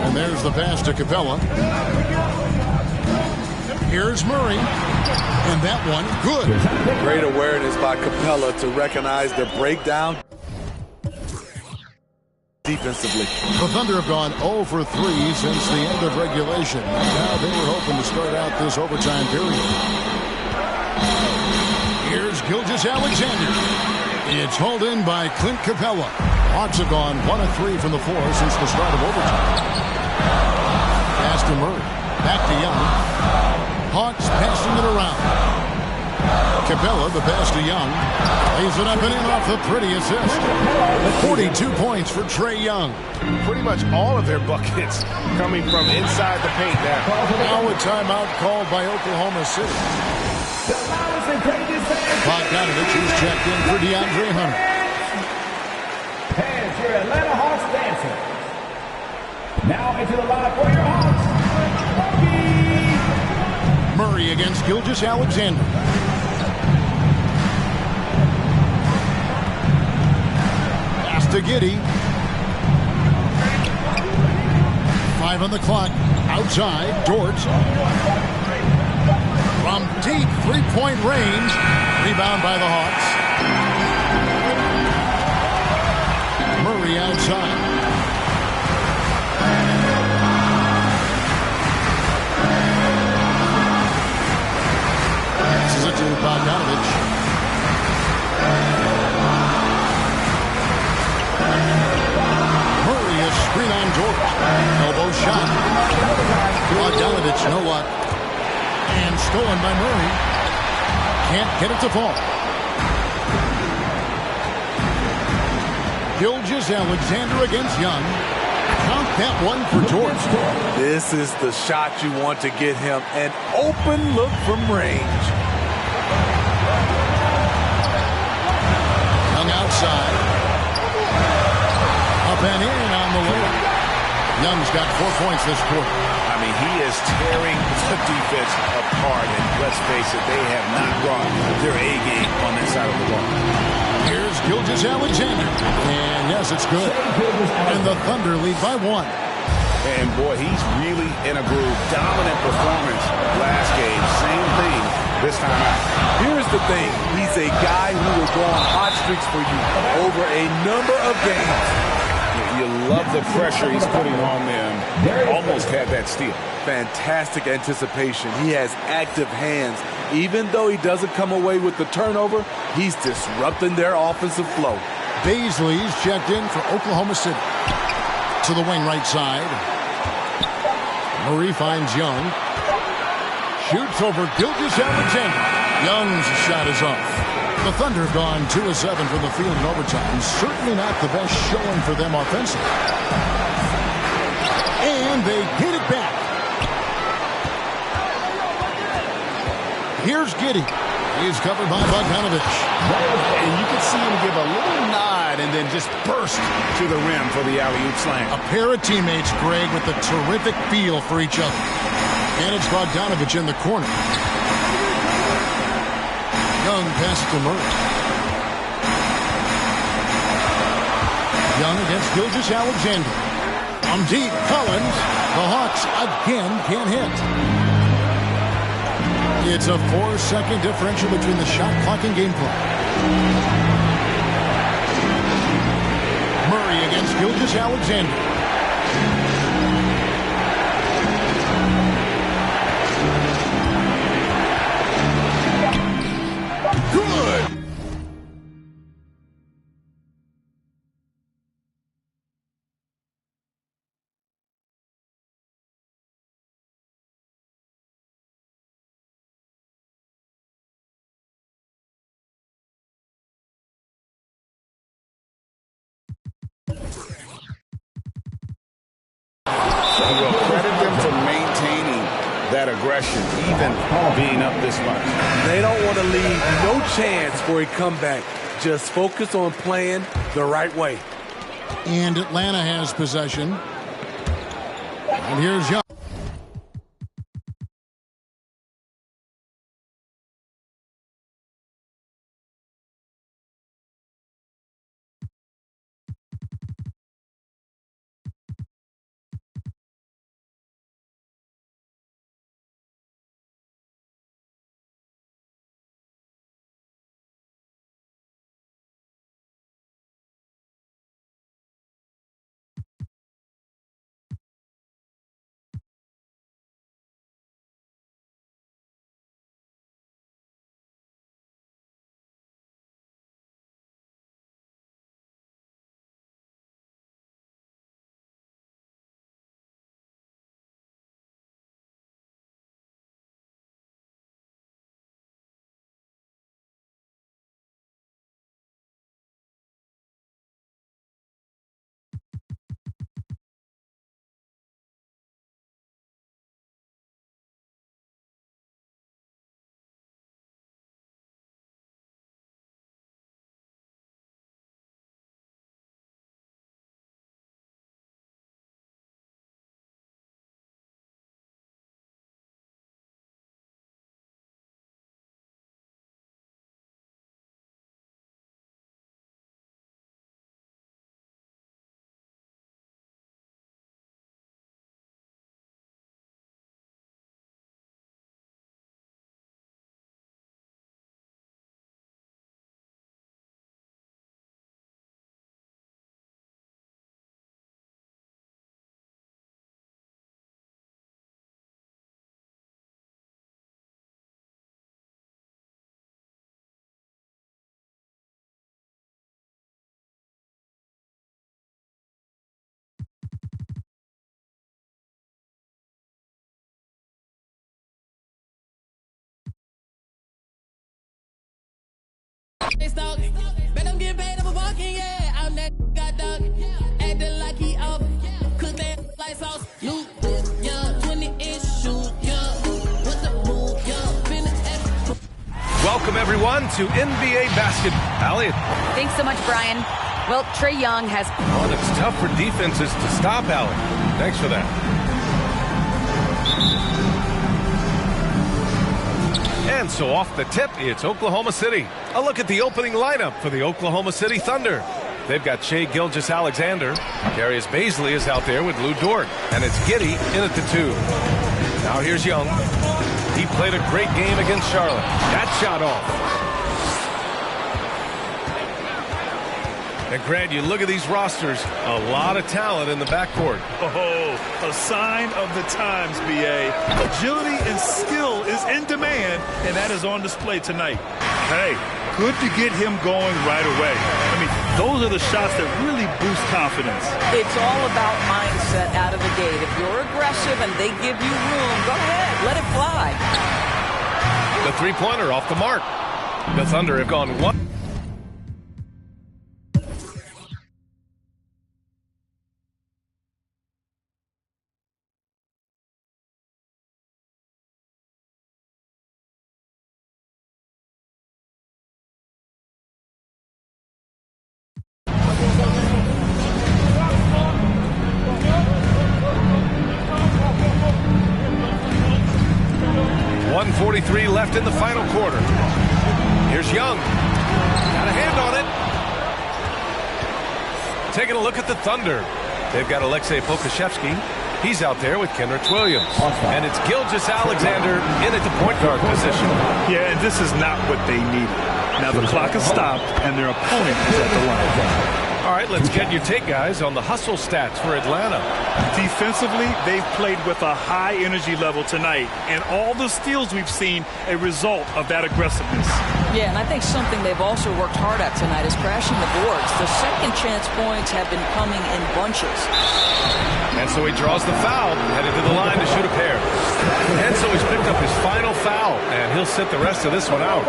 And there's the pass to Capella. Here's Murray. And that one, good. Great awareness by Capella to recognize the breakdown defensively. The Thunder have gone 0 for 3 since the end of regulation. Now they were hoping to start out this overtime period. Here's Gilgeous Alexander. It's hauled in by Clint Capella. Hawks have gone 1 of 3 from the floor since the start of overtime. Pass to Murray. Back to Young. Hawks passing it around. Capella, the pass to Young. Lays it up and in off the pretty assist. 42 points for Trae Young. Pretty much all of their buckets coming from inside the paint now. Now a timeout called by Oklahoma City. Bogdanovich is checked in for DeAndre Hunter. And your Atlanta Hawks dancers. Now into the lineup for your Hawks. Murray against Gilgeous Alexander. Pass to Giddey. 5 on the clock. Outside, Dort. From deep three-point range. Rebound by the Hawks. Murray outside. Passes it to Bogdanovich. Murray is screen on Dort. Elbow shot. Bogdanovich, no luck. And stolen by Murray. Can't get it to fall. Gilgeous Alexander against Young. Count that one for Dort. This is the shot you want to get him. An open look from range. Young outside. Up and in on the layup. Young's got 4 points this quarter. I mean, he is tearing the defense apart. And let's face it, they have not brought their A game on that side of the ball. Here's Gilgeous Alexander. And yes, it's good. And the Thunder lead by 1. And boy, he's really in a groove. Dominant performance last game. Same thing this time out. Here's the thing. He's a guy who will go on hot streaks for you over a number of games. You love the pressure he's putting on them. Almost had that steal. Fantastic anticipation. He has active hands. Even though he doesn't come away with the turnover, he's disrupting their offensive flow. Baisley's checked in for Oklahoma City. To the wing right side. Murray finds Young. Shoots over Gilgeous Alexander. Young's shot is off. The Thunder have gone 2 of 7 from the field in overtime. Certainly not the best showing for them offensively. And they get it back. Here's Giddey. He's covered by Bogdanovich. And you can see him give a little nod and then just burst to the rim for the alley-oop slam. A pair of teammates, Greg, with a terrific feel for each other. And it's Bogdanovich in the corner. Young passes to Murray. Young against Gilgeous-Alexander. From deep, Collins. The Hawks again can't hit. It's a 4-second differential between the shot clock and game clock. Murray against Gilgeous-Alexander. Good! I will credit them for maintaining that aggression, even being up this much. They don't want to leave no chance for a comeback. Just focus on playing the right way. And Atlanta has possession. And here's Young. They stalk, bet I'm getting paid over walking, yeah. I'm that got dog, acting like he off. Cook that like sauce, new whip, yeah. 20-inch shoot, yeah. What's the move, yeah. Finna act. Welcome, everyone, to NBA basketball. Allie. Thanks so much, Brian. Well, Trae Young has... Oh, it's tough for defenses to stop Allie. Thanks for that. And so off the tip, it's Oklahoma City. A look at the opening lineup for the Oklahoma City Thunder. They've got Shai Gilgeous-Alexander. Darius Bazley is out there with Lou Dort. And it's Giddey in at the 2. Now here's Young. He played a great game against Charlotte. That shot off. And Grant, you look at these rosters, a lot of talent in the backcourt. Oh, a sign of the times, B.A. Agility and skill is in demand, and that is on display tonight. Hey, good to get him going right away. I mean, those are the shots that really boost confidence. It's all about mindset out of the gate. If you're aggressive and they give you room, go ahead, let it fly. The three-pointer off the mark. The Thunder have gone one. 2:43 left in the final quarter. Here's Young. Got a hand on it. Taking a look at the Thunder. They've got Alexei Pokusevski. He's out there with Kenrich Williams. And it's Gilgeous-Alexander in at the point guard position. Yeah, and this is not what they needed. Now the clock has stopped, and their opponent is at the line. All right, let's get your take, guys, on the hustle stats for Atlanta. Defensively, they've played with a high energy level tonight, and all the steals we've seen a result of that aggressiveness. Yeah, and I think something they've also worked hard at tonight is crashing the boards. The second chance points have been coming in bunches. And so he draws the foul, headed to the line to shoot a pair. And so he's picked up his final foul, and he'll sit the rest of this one out.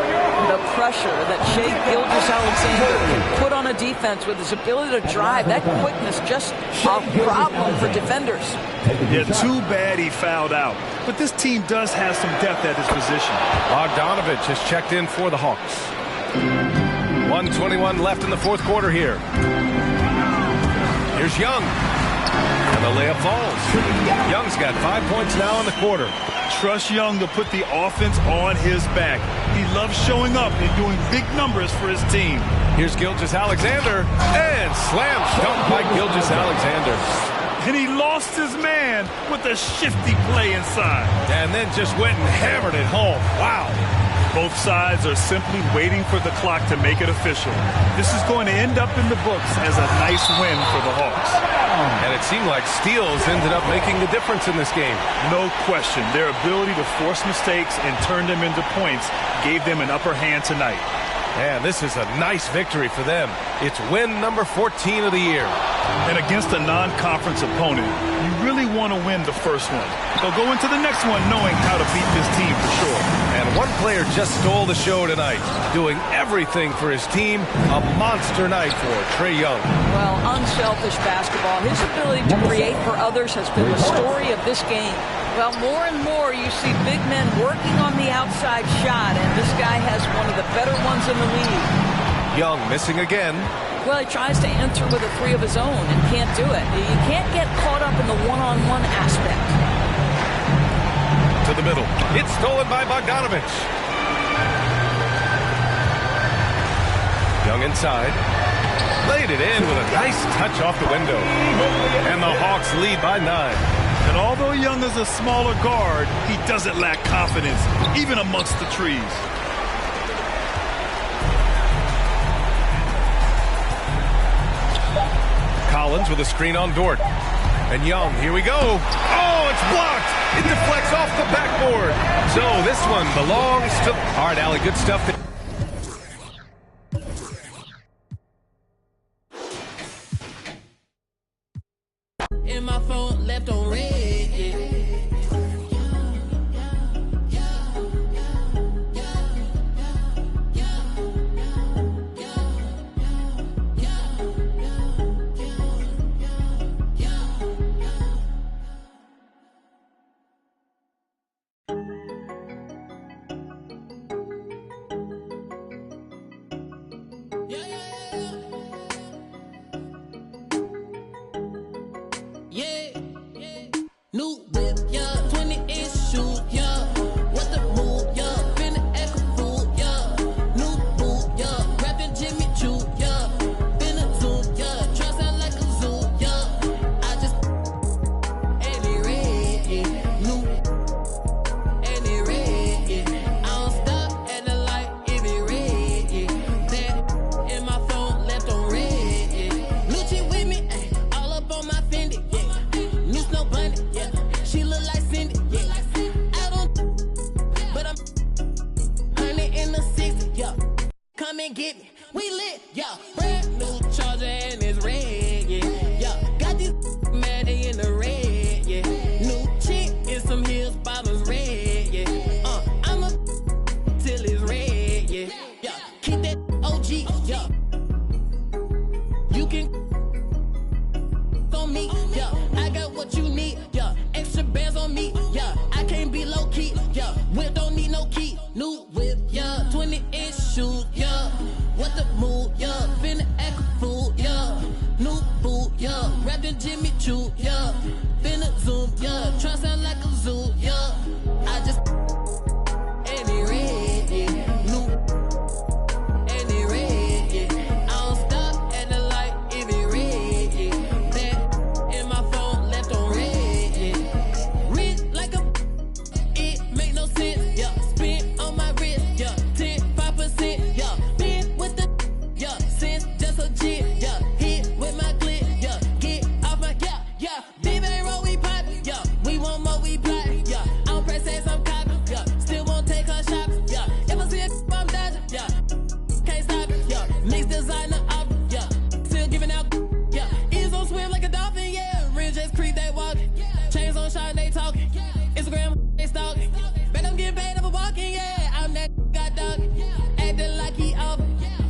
The pressure that Shai Gilgeous-Alexander can put on a defense with his ability to drive, that quickness, just a problem for defenders. Yeah, too bad he fouled out. But this team does have some depth at his position. Bogdanovich has checked in for the Hawks. 1:21 left in the fourth quarter here. Here's Young. And the layup falls. Young's got 5 points now in the quarter. Trust Young to put the offense on his back. He loves showing up and doing big numbers for his team. Here's Gilgeous-Alexander. And slam dunk by Gilgeous-Alexander. And he lost his man with a shifty play inside. And then just went and hammered it home. Wow. Both sides are simply waiting for the clock to make it official. This is going to end up in the books as a nice win for the Hawks. And it seemed like steals ended up making the difference in this game. No question. Their ability to force mistakes and turn them into points gave them an upper hand tonight. And this is a nice victory for them. It's win number 14 of the year. And against a non-conference opponent, you really want to win the first one. They'll go into the next one knowing how to beat this team for sure. And one player just stole the show tonight, doing everything for his team. A monster night for Trae Young. Well, unselfish basketball. His ability to create for others has been the story of this game. Well, more and more you see big men working on the outside shot, and this guy has one of the better ones in the league. Young missing again. Well, he tries to enter with a three of his own and can't do it. You can't get caught up in the one-on-one aspect. To the middle. It's stolen by Bogdanovich. Young inside. Laid it in with a nice touch off the window. And the Hawks lead by 9. And although Young is a smaller guard, he doesn't lack confidence, even amongst the trees. Collins with a screen on Dort. And Young, here we go. Oh, it's blocked. It deflects off the backboard. So this one belongs to... All right, Allie, good stuff. In my phone, left on red. New whip, yeah, 20-inch shoes, yeah. What the move, yeah. Finna act a fool, yeah. New boot, yeah. Rapping Jimmy Choo, yeah. Finna zoom, yeah. Try sound like a zoo, yeah. I just and it red, yeah. New and it red, yeah. I don't stop at the light, it be red, yeah. That in my phone, left on red, yeah. Lucci with me, ay, all up on my Fendi, yeah. New Snow Bunny, yeah. She look like Cindy, yeah. I don't, but I'm 100 in the 60, yeah. Come and get me, we lit, yeah. Brand new Charger and it's red, yeah. Yeah, got this mad they in the red, yeah. New chick in some heels, bottoms red, yeah. I'm a till it's red, yeah. Yeah, keep that OG, yeah. You can on me, yeah. I got what you need, yeah. Extra bands on me, yeah. I can't be low key, yeah. Whip don't need no key. New whip, yeah. 20-inch shoes, yeah. What the move, yeah. Finna act a fool, yeah. New boot, yeah. Rapping Jimmy Choo, yeah. Finna zoom, yeah. Try sound like a zoo, yeah. I just and Instagram, they stalking. Bet I'm getting paid up for walking, yeah. I'm that got dog. Acting like he off.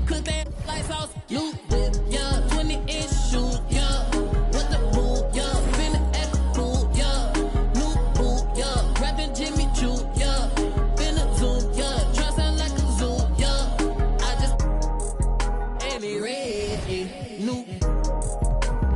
Cook that like sauce. New whip, yeah. 20-inch shoe, yeah. What the move, yeah. Finna act a fool, yeah. New boot, yeah. Rapping Jimmy Choo, yeah. Finna zoom, yeah. Try sound like a zoo, yeah. I just and it red, yeah. New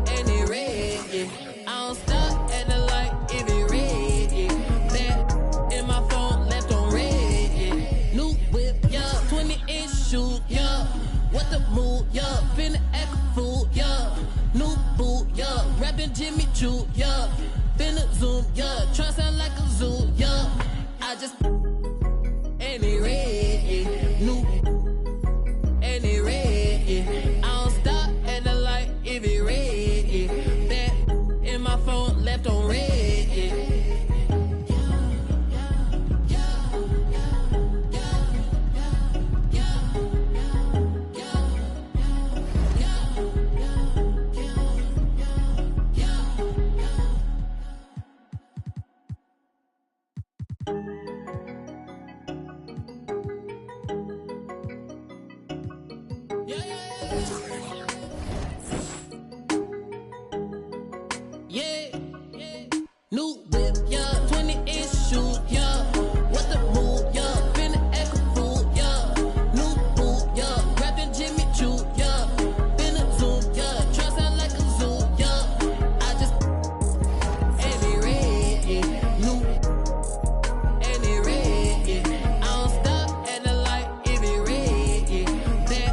and it red, yeah. I don't stop at the light if it red, yeah. That in my phone left on red, yeah. New whip, yeah. 20-inch shoe, yeah. What the move, yeah. Finna act a fool, yeah. New boot, yeah. Rapping Jimmy Choo, yeah. Finna zoom, yeah. Try sound like a zoo, yeah. I just and it red, yeah. New and it red, yeah. I don't stop at the light if it red, yeah. That in my phone left on red, yeah. Yeah, new whip, yeah. 20-inch shoes, yeah. What the move, yeah. Finna act a fool, yeah. New boot, yeah. Rapping Jimmy Choo, yeah. Finna zoom, yeah. Try sound like a zoo, yeah. I just and it red, yeah. New and it red, yeah. I don't stop at the light if it red, yeah. That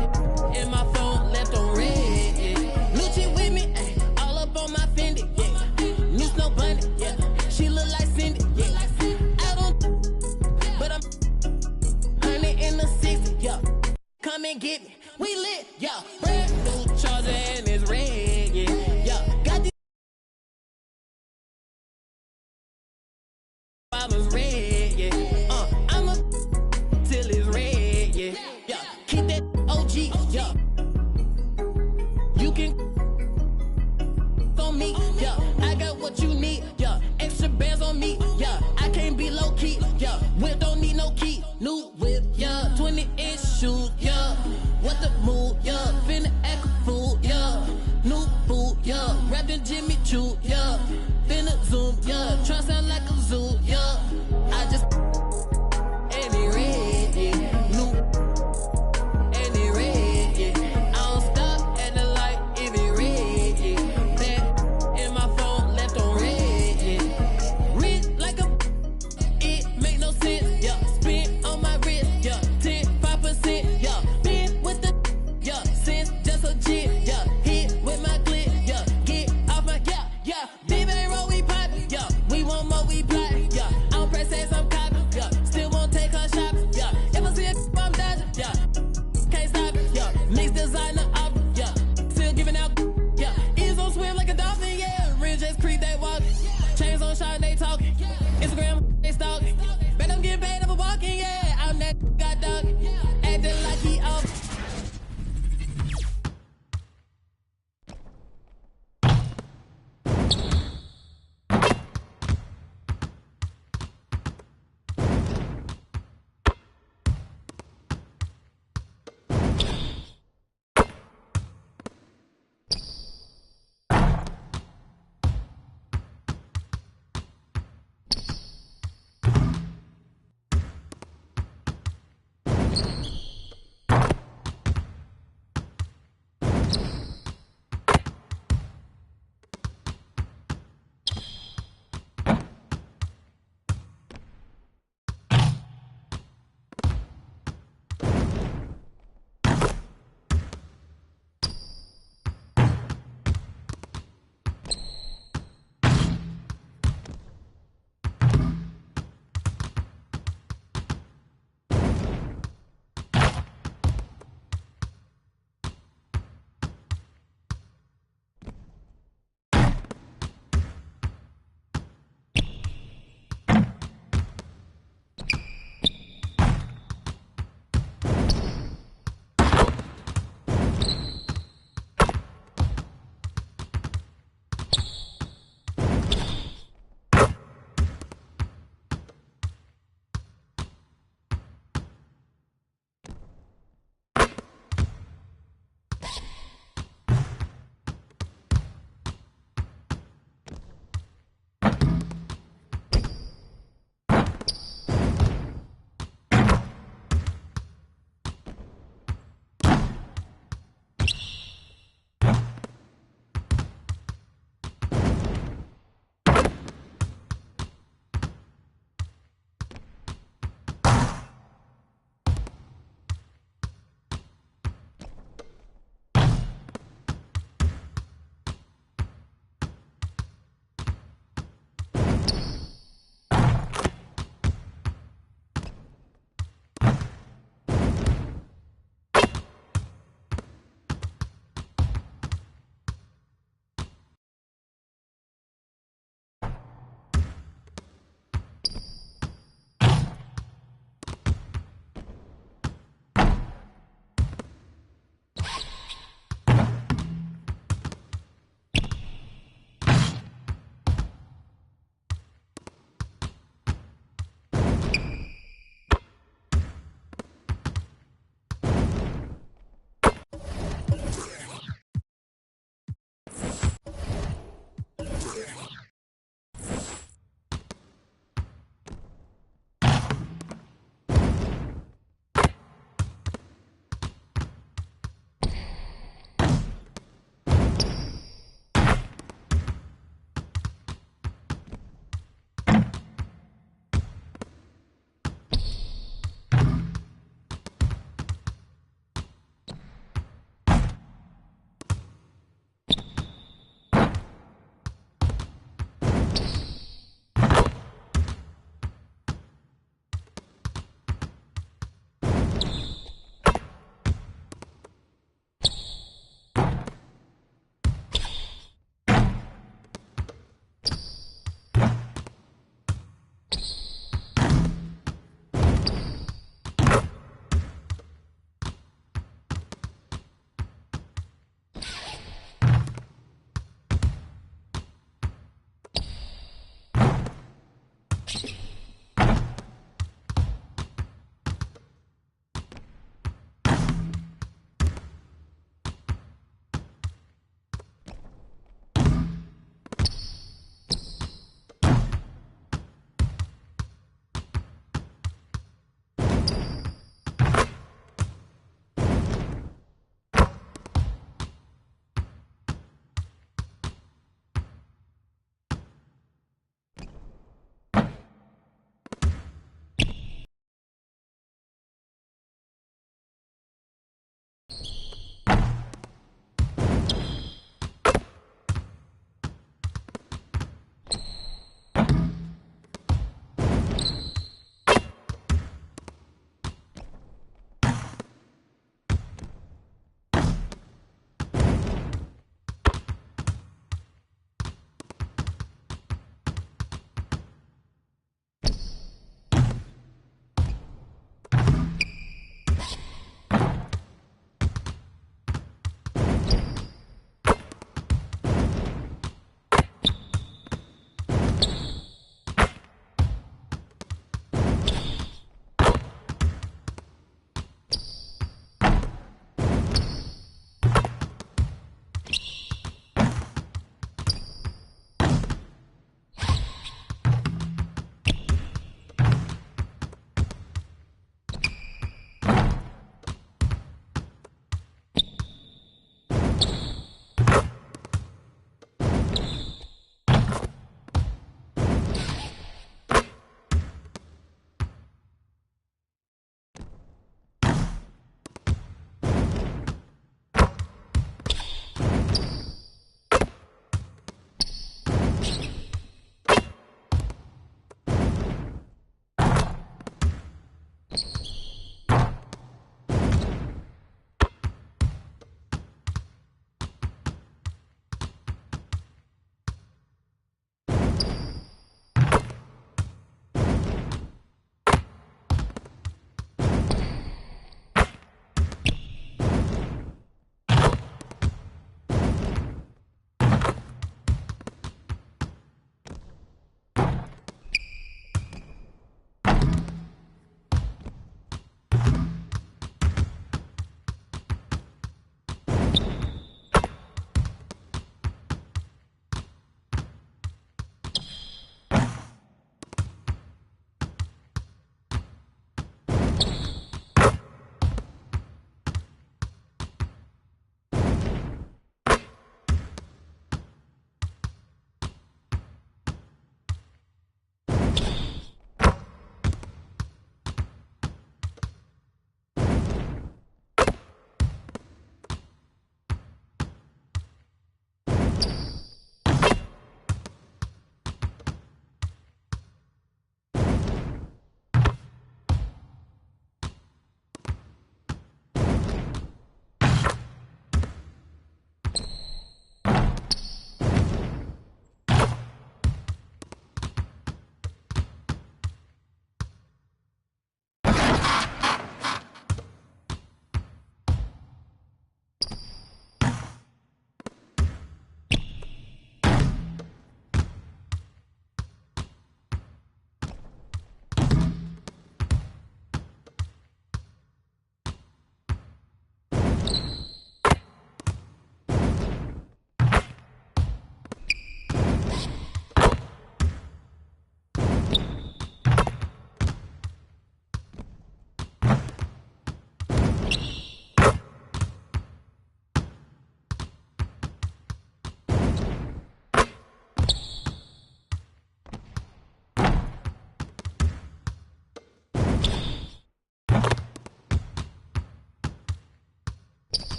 in my phone left on red, yeah. Lucci with me, ay, all up on my Fendi, yeah. New Snow Bunny, yeah. She look like Cindy, yeah. I don't, but I'm 100 in the 60, yeah. Come and get me, we lit, yeah. Brand new Charger and it's red, yeah. Yeah, got these bottles red, yeah. I'm a till it's red, yeah. Yeah, keep that OG, yeah. You can on me, yeah. I got what you need, yeah. Extra bands on me, yeah. I can't be low key, yeah. Whip don't need no key, new whip, yeah. 20-inch shoes, yeah. What the move, yeah. Finna act a fool, yeah. New boot, yeah. Rapping Jimmy Choo, yeah. Finna zoom, yeah. Try sound like a zoo, yeah. I just and it red, yeah. New and it red, yeah. I don't stop at the light if it red, yeah. That in my phone left on red, yeah. Rich like a it make no sense, yeah. Spin on my wrist, yeah. 5%, yeah. Been with the yeah. Since just a jit, yeah. Hit with my clip, yeah. Get off my yeah, yeah.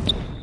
game.